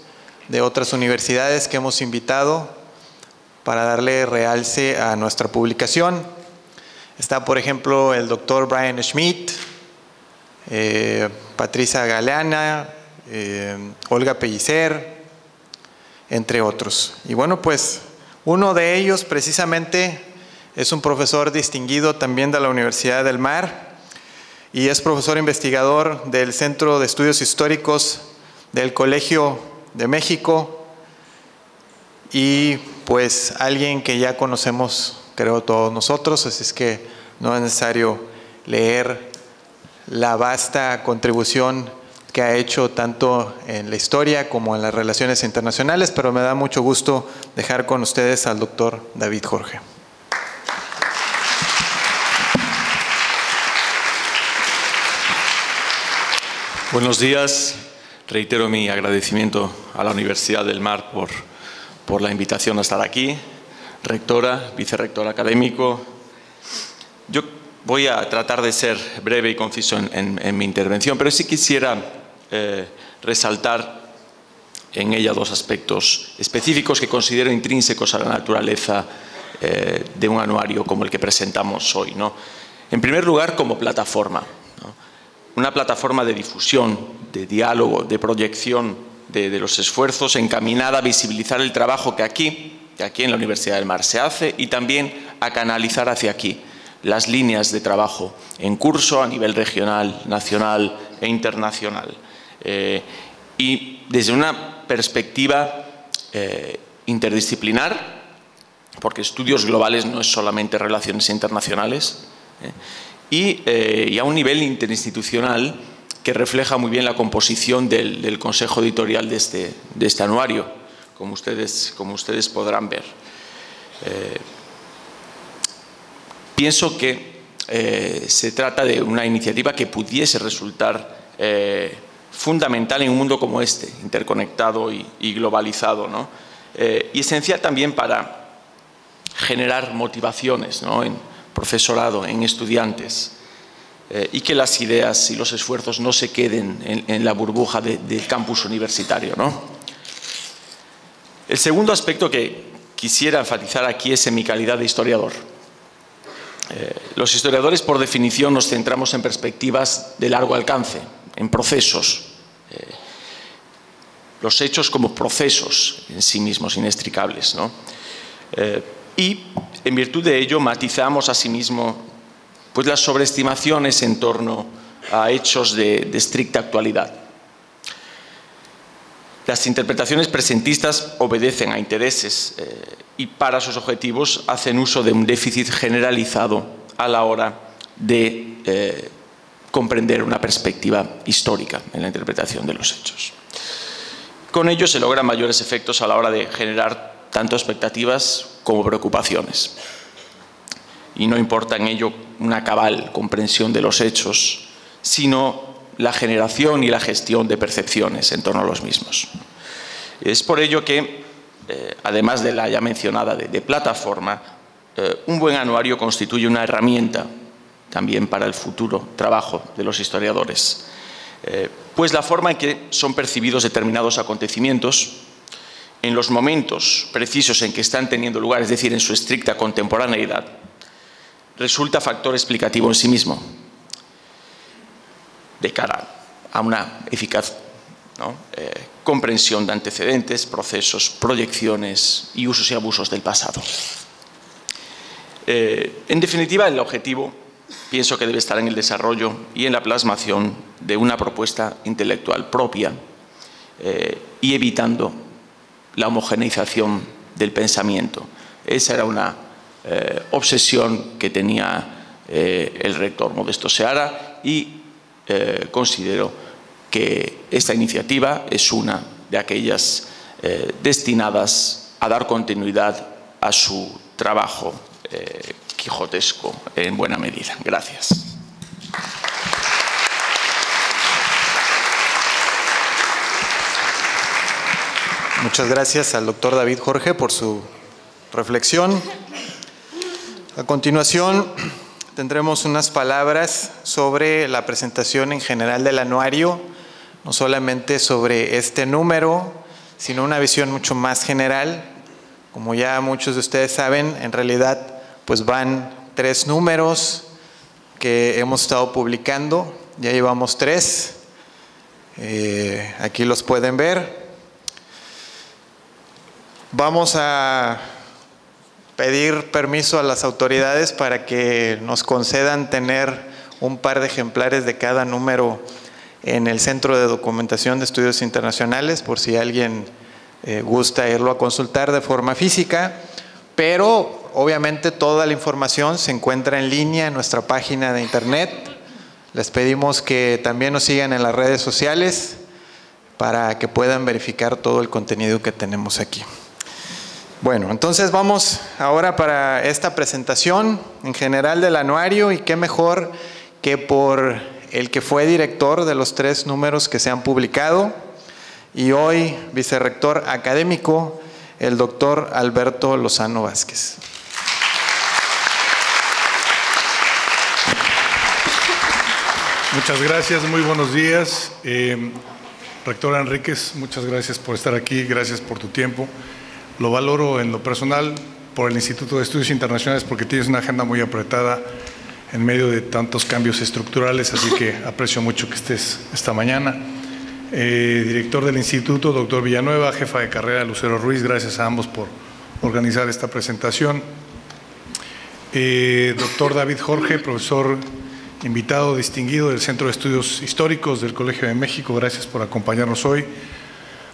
de otras universidades que hemos invitado para darle realce a nuestra publicación. Está, por ejemplo, el doctor Brian Schmidt, Patricia Galeana, Olga Pellicer, entre otros. Y bueno, pues uno de ellos precisamente es un profesor distinguido también de la Universidad del Mar y es profesor investigador del Centro de Estudios Históricos del Colegio de México y pues alguien que ya conocemos, creo, todos nosotros, así es que no es necesario leer la vasta contribución que ha hecho tanto en la historia como en las relaciones internacionales, pero me da mucho gusto dejar con ustedes al doctor David Jorge. Buenos días. Reitero mi agradecimiento a la Universidad del Mar por la invitación a estar aquí. Rectora, vicerrector académico. Yo voy a tratar de ser breve y conciso en mi intervención, pero sí quisiera resaltar en ella dos aspectos específicos que considero intrínsecos a la naturaleza de un anuario como el que presentamos hoy, ¿no? En primer lugar, como plataforma, ¿no? Una plataforma de difusión, de diálogo, de proyección de los esfuerzos, encaminada a visibilizar el trabajo que aquí en la Universidad del Mar se hace, y también a canalizar hacia aquí las líneas de trabajo en curso a nivel regional, nacional e internacional. Y desde una perspectiva interdisciplinar, porque estudios globales no es solamente relaciones internacionales, y a un nivel interinstitucional que refleja muy bien la composición del consejo editorial de este anuario, como ustedes podrán ver. Pienso que se trata de una iniciativa que pudiese resultar fundamental en un mundo como este, interconectado y globalizado, ¿no? Y esencial también para generar motivaciones, ¿no?, en profesorado, en estudiantes, y que las ideas y los esfuerzos no se queden en la burbuja del campus universitario, ¿no? El segundo aspecto que quisiera enfatizar aquí es en mi calidad de historiador. Los historiadores, por definición, nos centramos en perspectivas de largo alcance, en procesos, los hechos como procesos en sí mismos inextricables, ¿no? Y en virtud de ello matizamos asimismo pues las sobreestimaciones en torno a hechos de estricta actualidad. Las interpretaciones presentistas obedecen a intereses y para sus objetivos hacen uso de un déficit generalizado a la hora de comprender una perspectiva histórica en la interpretación de los hechos. Con ello se logran mayores efectos a la hora de generar tanto expectativas como preocupaciones. Y no importa en ello una cabal comprensión de los hechos, sino la generación y la gestión de percepciones en torno a los mismos. Es por ello que, además de la ya mencionada de plataforma, un buen anuario constituye una herramienta también para el futuro trabajo de los historiadores, pues la forma en que son percibidos determinados acontecimientos en los momentos precisos en que están teniendo lugar, es decir, en su estricta contemporaneidad, resulta factor explicativo en sí mismo de cara a una eficaz, ¿no?, comprensión de antecedentes, procesos, proyecciones y usos y abusos del pasado. En definitiva, el objetivo pienso que debe estar en el desarrollo y en la plasmación de una propuesta intelectual propia y evitando la homogeneización del pensamiento. Esa era una obsesión que tenía el rector Modesto Seara y considero que esta iniciativa es una de aquellas destinadas a dar continuidad a su trabajo quijotesco en buena medida. Gracias. Muchas gracias al doctor David Jorge por su reflexión. A continuación tendremos unas palabras sobre la presentación en general del anuario, no solamente sobre este número, sino una visión mucho más general. Como ya muchos de ustedes saben, en realidad pues van 3 números que hemos estado publicando, ya llevamos 3, aquí los pueden ver. Vamos a pedir permiso a las autoridades para que nos concedan tener un par de ejemplares de cada número en el Centro de Documentación de Estudios Internacionales, por si alguien gusta irlo a consultar de forma física, pero obviamente toda la información se encuentra en línea en nuestra página de internet. Les pedimos que también nos sigan en las redes sociales para que puedan verificar todo el contenido que tenemos aquí. Bueno, entonces vamos ahora para esta presentación en general del anuario, y qué mejor que por el que fue director de los 3 números que se han publicado y hoy vicerrector académico, el doctor Alberto Lozano Vázquez. Muchas gracias, muy buenos días. Rectora Enríquez, muchas gracias por estar aquí, gracias por tu tiempo. Lo valoro en lo personal por el Instituto de Estudios Internacionales, porque tienes una agenda muy apretada en medio de tantos cambios estructurales, así que aprecio mucho que estés esta mañana. Director del Instituto, doctor Villanueva, jefa de carrera, Lucero Ruiz, gracias a ambos por organizar esta presentación. Doctor David Jorge, profesor invitado distinguido del Centro de Estudios Históricos del Colegio de México, gracias por acompañarnos hoy.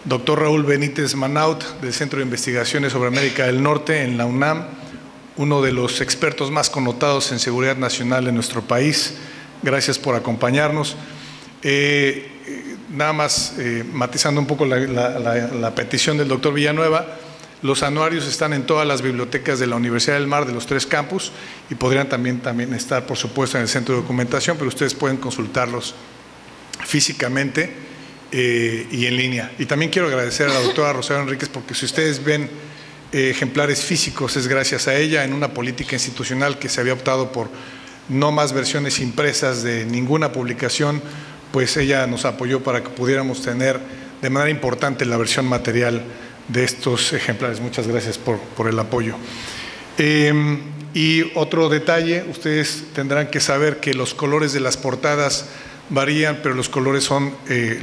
Doctor Raúl Benítez Manaut, del Centro de Investigaciones sobre América del Norte en la UNAM, uno de los expertos más connotados en seguridad nacional en nuestro país, gracias por acompañarnos. Nada más matizando un poco la petición del doctor Villanueva, los anuarios están en todas las bibliotecas de la Universidad del Mar de los 3 campus y podrían también estar, por supuesto, en el centro de documentación, pero ustedes pueden consultarlos físicamente y en línea. Y también quiero agradecer a la doctora Rosario Enríquez, porque si ustedes ven ejemplares físicos es gracias a ella, en una política institucional que se había optado por no más versiones impresas de ninguna publicación, pues ella nos apoyó para que pudiéramos tener de manera importante la versión material de estos ejemplares. Muchas gracias por el apoyo. Y otro detalle, ustedes tendrán que saber que los colores de las portadas varían, pero los colores son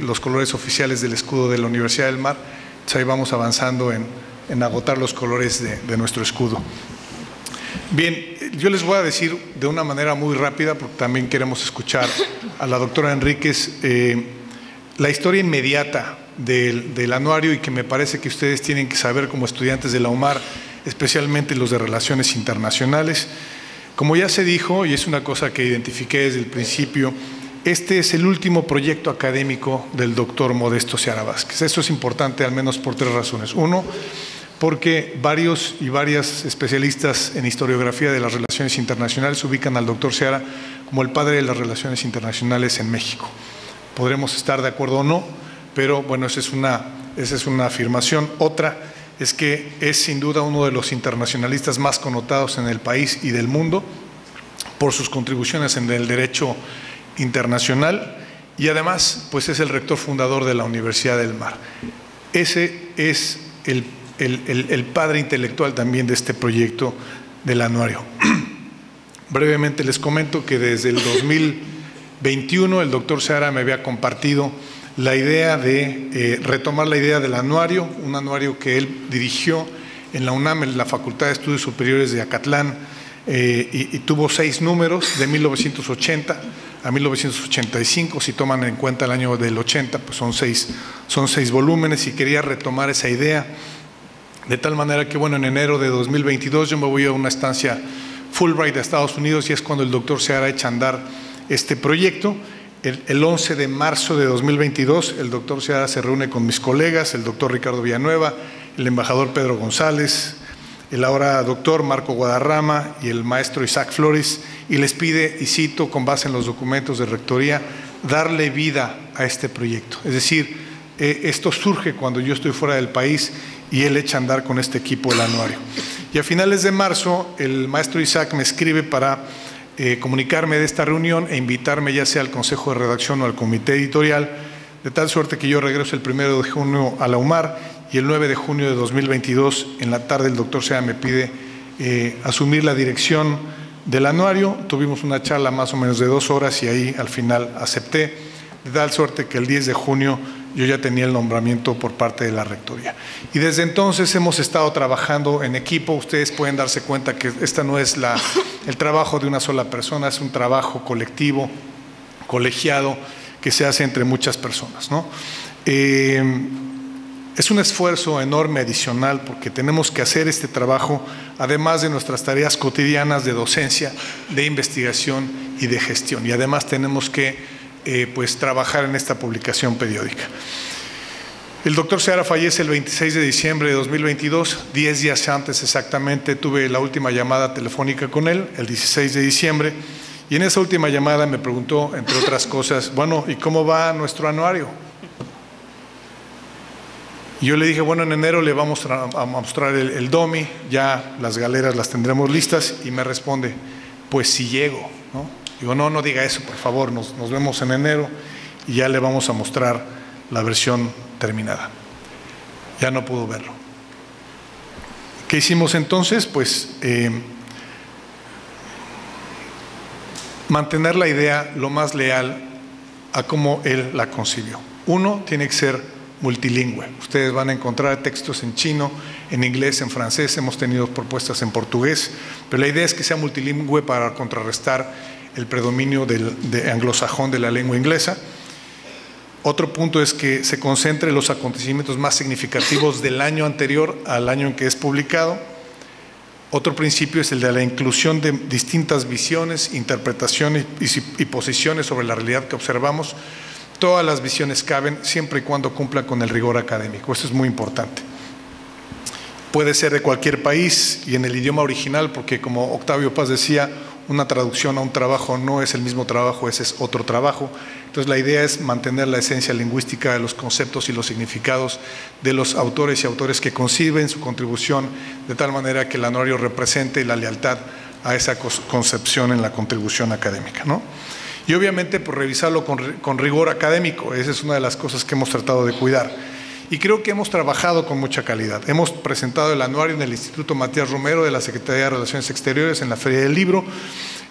los colores oficiales del escudo de la Universidad del Mar. Entonces ahí vamos avanzando en agotar los colores de nuestro escudo. Bien, yo les voy a decir de una manera muy rápida, porque también queremos escuchar a la doctora Enríquez, la historia inmediata del anuario, y que me parece que ustedes tienen que saber como estudiantes de la UMAR, especialmente los de Relaciones Internacionales. Como ya se dijo, y es una cosa que identifiqué desde el principio, este es el último proyecto académico del doctor Modesto Seara Vázquez. Esto es importante al menos por 3 razones. Uno, porque varios y varias especialistas en historiografía de las relaciones internacionales ubican al doctor Seara como el padre de las relaciones internacionales en México. Podremos estar de acuerdo o no, pero bueno, esa es una afirmación. Otra es que es sin duda uno de los internacionalistas más connotados en el país y del mundo por sus contribuciones en el derecho internacional, y además pues es el rector fundador de la Universidad del Mar. Ese es el padre intelectual también de este proyecto del anuario. Brevemente les comento que desde el 2021 el doctor Seara me había compartido la idea de retomar la idea del anuario, un anuario que él dirigió en la UNAM, en la Facultad de Estudios Superiores de Acatlán, y tuvo 6 números, de 1980 a 1985, si toman en cuenta el año del 80, pues son 6 volúmenes, y quería retomar esa idea, de tal manera que, bueno, en enero de 2022 yo me voy a una estancia Fulbright de Estados Unidos, y es cuando el doctor Seara echa a andar este proyecto. El 11 de marzo de 2022, el doctor Seara se reúne con mis colegas, el doctor Ricardo Villanueva, el embajador Pedro González, el ahora doctor Marco Guadarrama y el maestro Isaac Flores, y les pide, y cito con base en los documentos de rectoría, darle vida a este proyecto. Es decir, esto surge cuando yo estoy fuera del país y él echa a andar con este equipo el anuario. Y a finales de marzo, el maestro Isaac me escribe para comunicarme de esta reunión e invitarme ya sea al Consejo de Redacción o al Comité Editorial, de tal suerte que yo regreso el 1 de junio a la UMAR, y el 9 de junio de 2022, en la tarde, el doctor Seara me pide asumir la dirección del anuario. Tuvimos una charla más o menos de 2 horas y ahí al final acepté, de tal suerte que el 10 de junio yo ya tenía el nombramiento por parte de la rectoría. Y desde entonces hemos estado trabajando en equipo. Ustedes pueden darse cuenta que esta no es el trabajo de una sola persona, es un trabajo colectivo, colegiado, que se hace entre muchas personas, ¿no? Es un esfuerzo enorme adicional, porque tenemos que hacer este trabajo además de nuestras tareas cotidianas de docencia, de investigación y de gestión, y además tenemos que pues trabajar en esta publicación periódica. El doctor Seara fallece el 26 de diciembre de 2022, 10 días antes exactamente tuve la última llamada telefónica con él, el 16 de diciembre, y en esa última llamada me preguntó, entre otras cosas, bueno, ¿y cómo va nuestro anuario? Y yo le dije, bueno, en enero le vamos a mostrar el DOMI, ya las galeras las tendremos listas, y me responde, pues si llego, ¿no? Digo, no diga eso, por favor, nos vemos en enero y ya le vamos a mostrar la versión terminada. Ya no pudo verlo. ¿Qué hicimos entonces? Pues mantener la idea lo más leal a cómo él la concibió. Uno, tiene que ser multilingüe. Ustedes van a encontrar textos en chino, en inglés, en francés, hemos tenido propuestas en portugués, pero la idea es que sea multilingüe para contrarrestar el predominio de anglosajón de la lengua inglesa. Otro punto es que se concentre en los acontecimientos más significativos del año anterior al año en que es publicado. Otro principio es el de la inclusión de distintas visiones, interpretaciones y posiciones sobre la realidad que observamos. Todas las visiones caben siempre y cuando cumplan con el rigor académico. Esto es muy importante. Puede ser de cualquier país y en el idioma original, porque como Octavio Paz decía, una traducción a un trabajo no es el mismo trabajo, ese es otro trabajo. Entonces la idea es mantener la esencia lingüística de los conceptos y los significados de los autores y autores que conciben su contribución de tal manera que el anuario represente la lealtad a esa concepción en la contribución académica, ¿no? Y obviamente por revisarlo con rigor académico, esa es una de las cosas que hemos tratado de cuidar. Y creo que hemos trabajado con mucha calidad. Hemos presentado el anuario en el Instituto Matías Romero de la Secretaría de Relaciones Exteriores, en la Feria del Libro,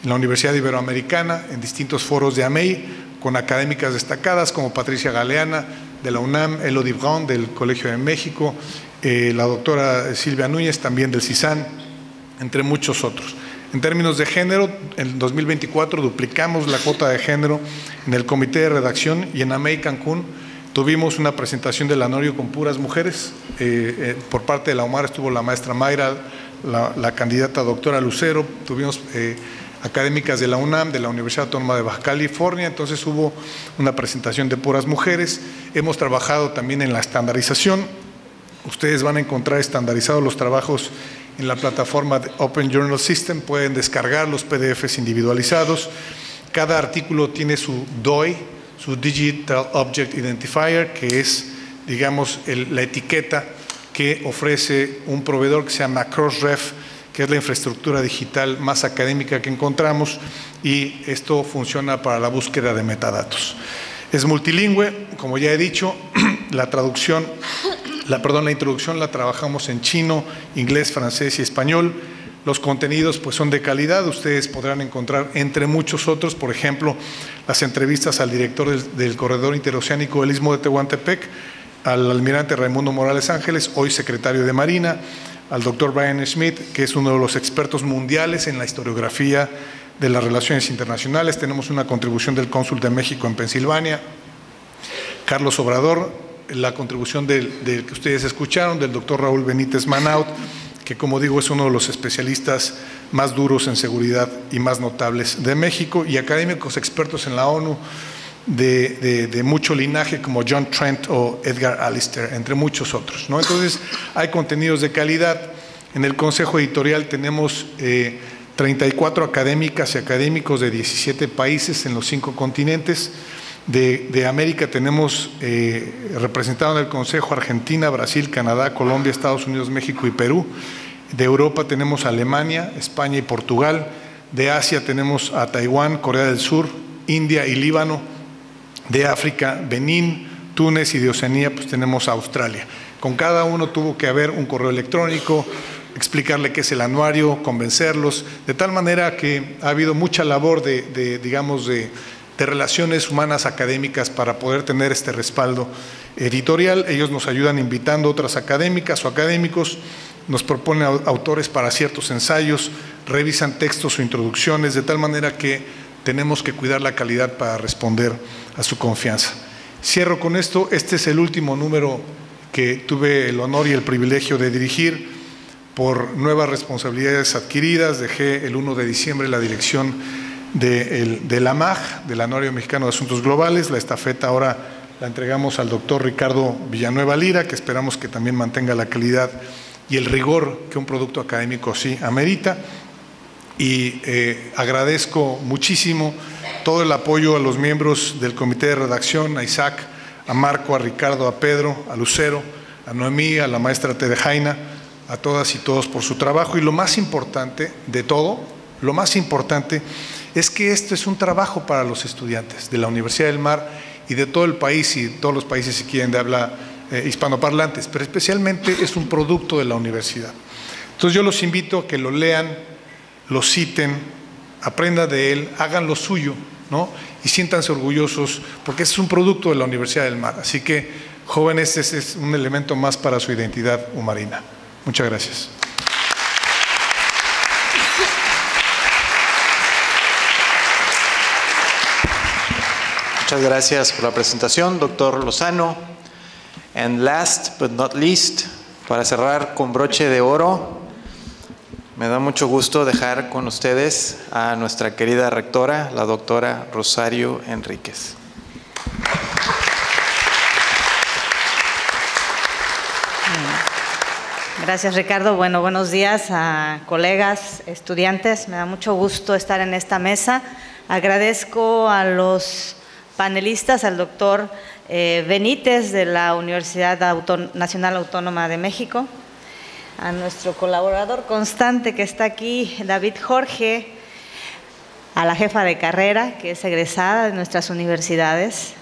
en la Universidad Iberoamericana, en distintos foros de AMEI, con académicas destacadas como Patricia Galeana de la UNAM, Elodie Brown del Colegio de México, la doctora Silvia Núñez también del CISAN, entre muchos otros. En términos de género, en 2024 duplicamos la cuota de género en el comité de redacción y en AMEI Cancún tuvimos una presentación del anuario con puras mujeres. Por parte de la UMAR estuvo la maestra Mayra, la candidata doctora Lucero, tuvimos académicas de la UNAM, de la Universidad Autónoma de Baja California, entonces hubo una presentación de puras mujeres. Hemos trabajado también en la estandarización. Ustedes van a encontrar estandarizados los trabajos en la plataforma de Open Journal System, pueden descargar los PDFs individualizados. Cada artículo tiene su DOI, su Digital Object Identifier, que es, digamos, la etiqueta que ofrece un proveedor que se llama Crossref, que es la infraestructura digital más académica que encontramos, y esto funciona para la búsqueda de metadatos. Es multilingüe, como ya he dicho, la introducción la trabajamos en chino, inglés, francés y español. Los contenidos pues son de calidad, ustedes podrán encontrar entre muchos otros, por ejemplo, las entrevistas al director del Corredor Interoceánico del Istmo de Tehuantepec, al almirante Raimundo Morales Ángeles, hoy secretario de Marina, al doctor Brian Schmidt, que es uno de los expertos mundiales en la historiografía de las relaciones internacionales. Tenemos una contribución del cónsul de México en Pensilvania, Carlos Obrador, la contribución que ustedes escucharon, del doctor Raúl Benítez Manaut, que como digo es uno de los especialistas más duros en seguridad y más notables de México, y académicos expertos en la ONU de mucho linaje como John Trent o Edgar Allister, entre muchos otros, ¿no? Entonces hay contenidos de calidad. En el Consejo Editorial tenemos 34 académicas y académicos de 17 países en los 5 continentes. De América tenemos representado en el Consejo Argentina, Brasil, Canadá, Colombia, Estados Unidos, México y Perú. De Europa tenemos Alemania, España y Portugal. De Asia tenemos a Taiwán, Corea del Sur, India y Líbano. De África, Benín, Túnez, y de Oceanía pues tenemos a Australia. Con cada uno tuvo que haber un correo electrónico, explicarle qué es el anuario, convencerlos, de tal manera que ha habido mucha labor de relaciones humanas académicas para poder tener este respaldo editorial. Ellos nos ayudan invitando a otras académicas o académicos, nos proponen autores para ciertos ensayos, revisan textos o introducciones, de tal manera que tenemos que cuidar la calidad para responder a su confianza. Cierro con esto. Este es el último número que tuve el honor y el privilegio de dirigir. Por nuevas responsabilidades adquiridas, dejé el 1 de diciembre la dirección de la MAG, del Anuario Mexicano de Asuntos Globales. La estafeta ahora la entregamos al doctor Ricardo Villanueva Lira, que esperamos que también mantenga la calidad y el rigor que un producto académico sí amerita. Y agradezco muchísimo todo el apoyo a los miembros del comité de redacción, a Isaac, a Marco, a Ricardo, a Pedro, a Lucero, a Noemí, a la maestra Tedejaina, a todas y todos por su trabajo. Y lo más importante de todo, lo más importante es que esto es un trabajo para los estudiantes de la Universidad del Mar y de todo el país, y todos los países si quieren de habla hispanoparlantes, pero especialmente es un producto de la universidad. Entonces yo los invito a que lo lean, lo citen, aprendan de él, hagan lo suyo, ¿no? Y siéntanse orgullosos, porque es un producto de la Universidad del Mar. Así que, jóvenes, ese es un elemento más para su identidad umarina. Muchas gracias. Muchas gracias por la presentación, doctor Lozano. And last but not least, para cerrar con broche de oro, me da mucho gusto dejar con ustedes a nuestra querida rectora, la doctora Rosario Enríquez. Gracias, Ricardo. Bueno, buenos días a colegas, estudiantes. Me da mucho gusto estar en esta mesa. Agradezco a los panelistas, al doctor Benítez de la Universidad Nacional Autónoma de México, a nuestro colaborador constante que está aquí, David Jorge, a la jefa de carrera, que es egresada de nuestras universidades.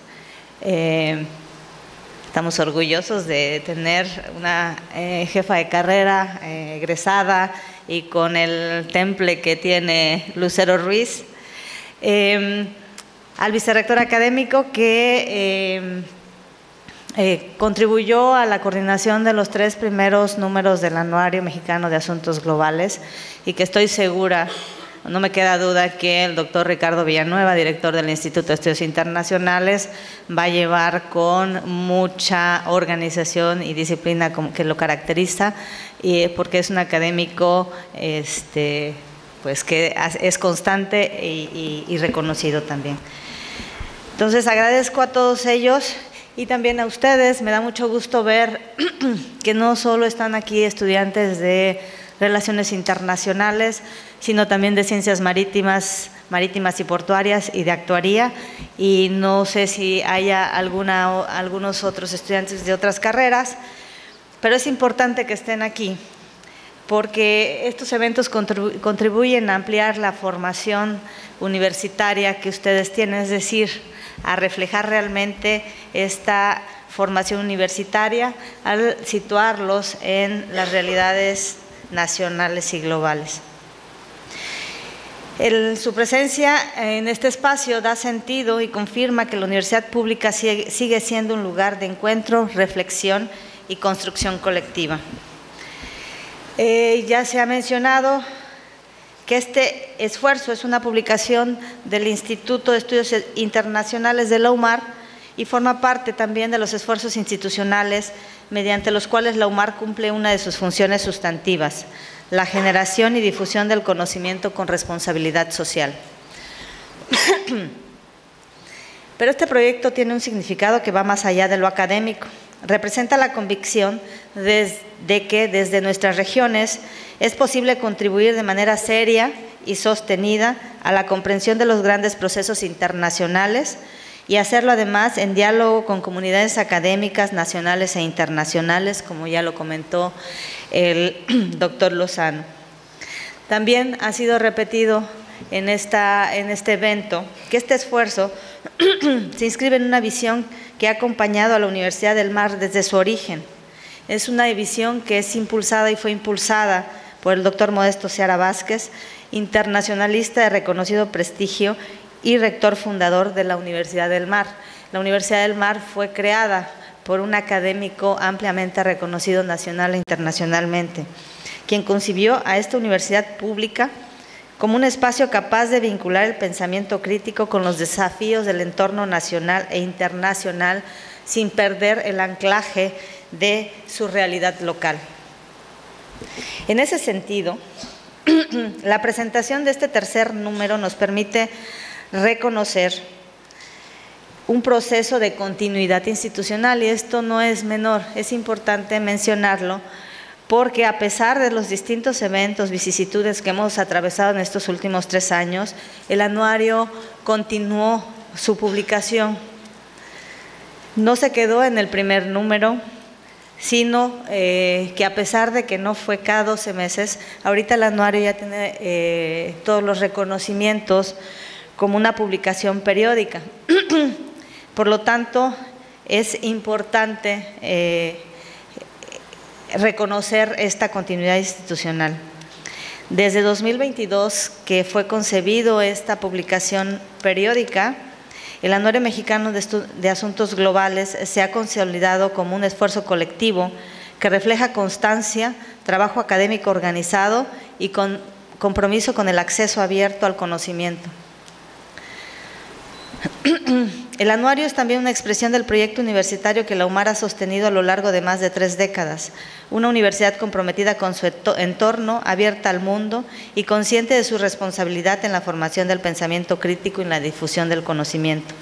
Estamos orgullosos de tener una jefa de carrera egresada y con el temple que tiene Lucero Ruiz. Al vicerrector académico que contribuyó a la coordinación de los 3 primeros números del Anuario Mexicano de Asuntos Globales y que estoy segura, no me queda duda, que el doctor Ricardo Villanueva, director del Instituto de Estudios Internacionales, va a llevar con mucha organización y disciplina que lo caracteriza, porque es un académico pues que es constante y reconocido también. Entonces agradezco a todos ellos y también a ustedes. Me da mucho gusto ver que no solo están aquí estudiantes de Relaciones Internacionales, sino también de Ciencias Marítimas y Portuarias y de Actuaría, y no sé si haya algunos otros estudiantes de otras carreras, pero es importante que estén aquí, porque estos eventos contribuyen a ampliar la formación universitaria que ustedes tienen, es decir, a reflejar realmente esta formación universitaria al situarlos en las realidades nacionales y globales. Su presencia en este espacio da sentido y confirma que la universidad pública sigue siendo un lugar de encuentro, reflexión y construcción colectiva. Ya se ha mencionado que este esfuerzo es una publicación del Instituto de Estudios Internacionales de la UMAR y forma parte también de los esfuerzos institucionales mediante los cuales la UMAR cumple una de sus funciones sustantivas, la generación y difusión del conocimiento con responsabilidad social. Pero este proyecto tiene un significado que va más allá de lo académico. Representa la convicción de que desde nuestras regiones es posible contribuir de manera seria y sostenida a la comprensión de los grandes procesos internacionales y hacerlo además en diálogo con comunidades académicas nacionales e internacionales, como ya lo comentó el doctor Lozano. También ha sido repetido en este evento que este esfuerzo se inscribe en una visión que ha acompañado a la Universidad del Mar desde su origen. Es una visión que es impulsada y fue impulsada por el doctor Modesto Seara Vázquez, internacionalista de reconocido prestigio y rector fundador de la Universidad del Mar. La Universidad del Mar fue creada por un académico ampliamente reconocido nacional e internacionalmente, quien concibió a esta universidad pública como un espacio capaz de vincular el pensamiento crítico con los desafíos del entorno nacional e internacional sin perder el anclaje de su realidad local. En ese sentido, la presentación de este tercer número nos permite reconocer un proceso de continuidad institucional, y esto no es menor, es importante mencionarlo, porque a pesar de los distintos eventos, vicisitudes que hemos atravesado en estos últimos 3 años, el anuario continuó su publicación. No se quedó en el primer número, sino que a pesar de que no fue cada 12 meses, ahorita el anuario ya tiene todos los reconocimientos como una publicación periódica. Por lo tanto, es importante reconocer esta continuidad institucional. Desde 2022, que fue concebido esta publicación periódica, el Anuario Mexicano de Asuntos Globales se ha consolidado como un esfuerzo colectivo que refleja constancia, trabajo académico organizado y compromiso con el acceso abierto al conocimiento. El anuario es también una expresión del proyecto universitario que la UMAR ha sostenido a lo largo de más de 3 décadas, una universidad comprometida con su entorno, abierta al mundo y consciente de su responsabilidad en la formación del pensamiento crítico y en la difusión del conocimiento.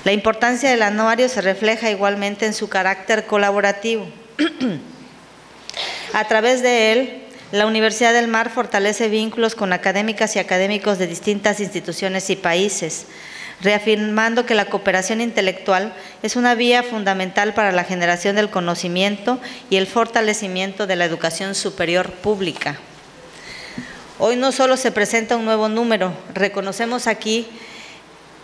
La importancia del anuario se refleja igualmente en su carácter colaborativo. A través de él, la Universidad del Mar fortalece vínculos con académicas y académicos de distintas instituciones y países, reafirmando que la cooperación intelectual es una vía fundamental para la generación del conocimiento y el fortalecimiento de la educación superior pública. Hoy no solo se presenta un nuevo número, reconocemos aquí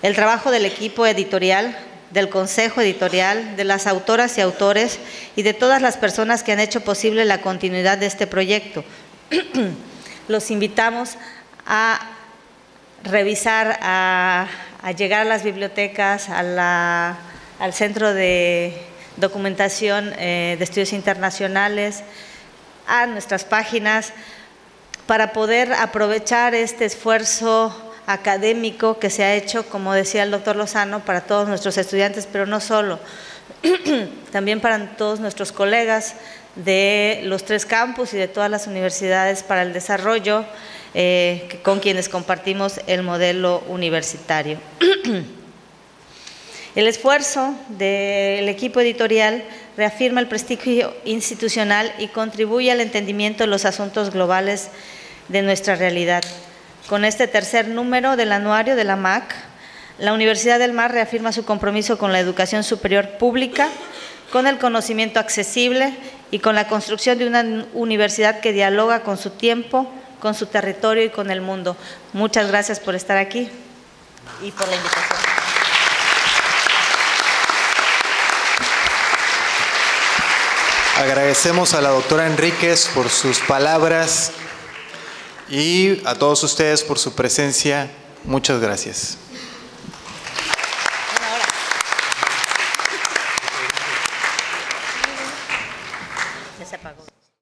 el trabajo del equipo editorial, del consejo editorial, de las autoras y autores y de todas las personas que han hecho posible la continuidad de este proyecto. Los invitamos a revisar, a llegar a las bibliotecas, al Centro de Documentación de Estudios Internacionales, a nuestras páginas, para poder aprovechar este esfuerzo académico que se ha hecho, como decía el doctor Lozano, para todos nuestros estudiantes, pero no solo, también para todos nuestros colegas de los 3 campus y de todas las universidades para el desarrollo, con quienes compartimos el modelo universitario. El esfuerzo del equipo editorial reafirma el prestigio institucional y contribuye al entendimiento de los asuntos globales de nuestra realidad. Con este tercer número del anuario de la MAC, la Universidad del Mar reafirma su compromiso con la educación superior pública, con el conocimiento accesible y con la construcción de una universidad que dialoga con su tiempo, con su territorio y con el mundo. Muchas gracias por estar aquí y por la invitación. Agradecemos a la doctora Enríquez por sus palabras y a todos ustedes por su presencia. Muchas gracias.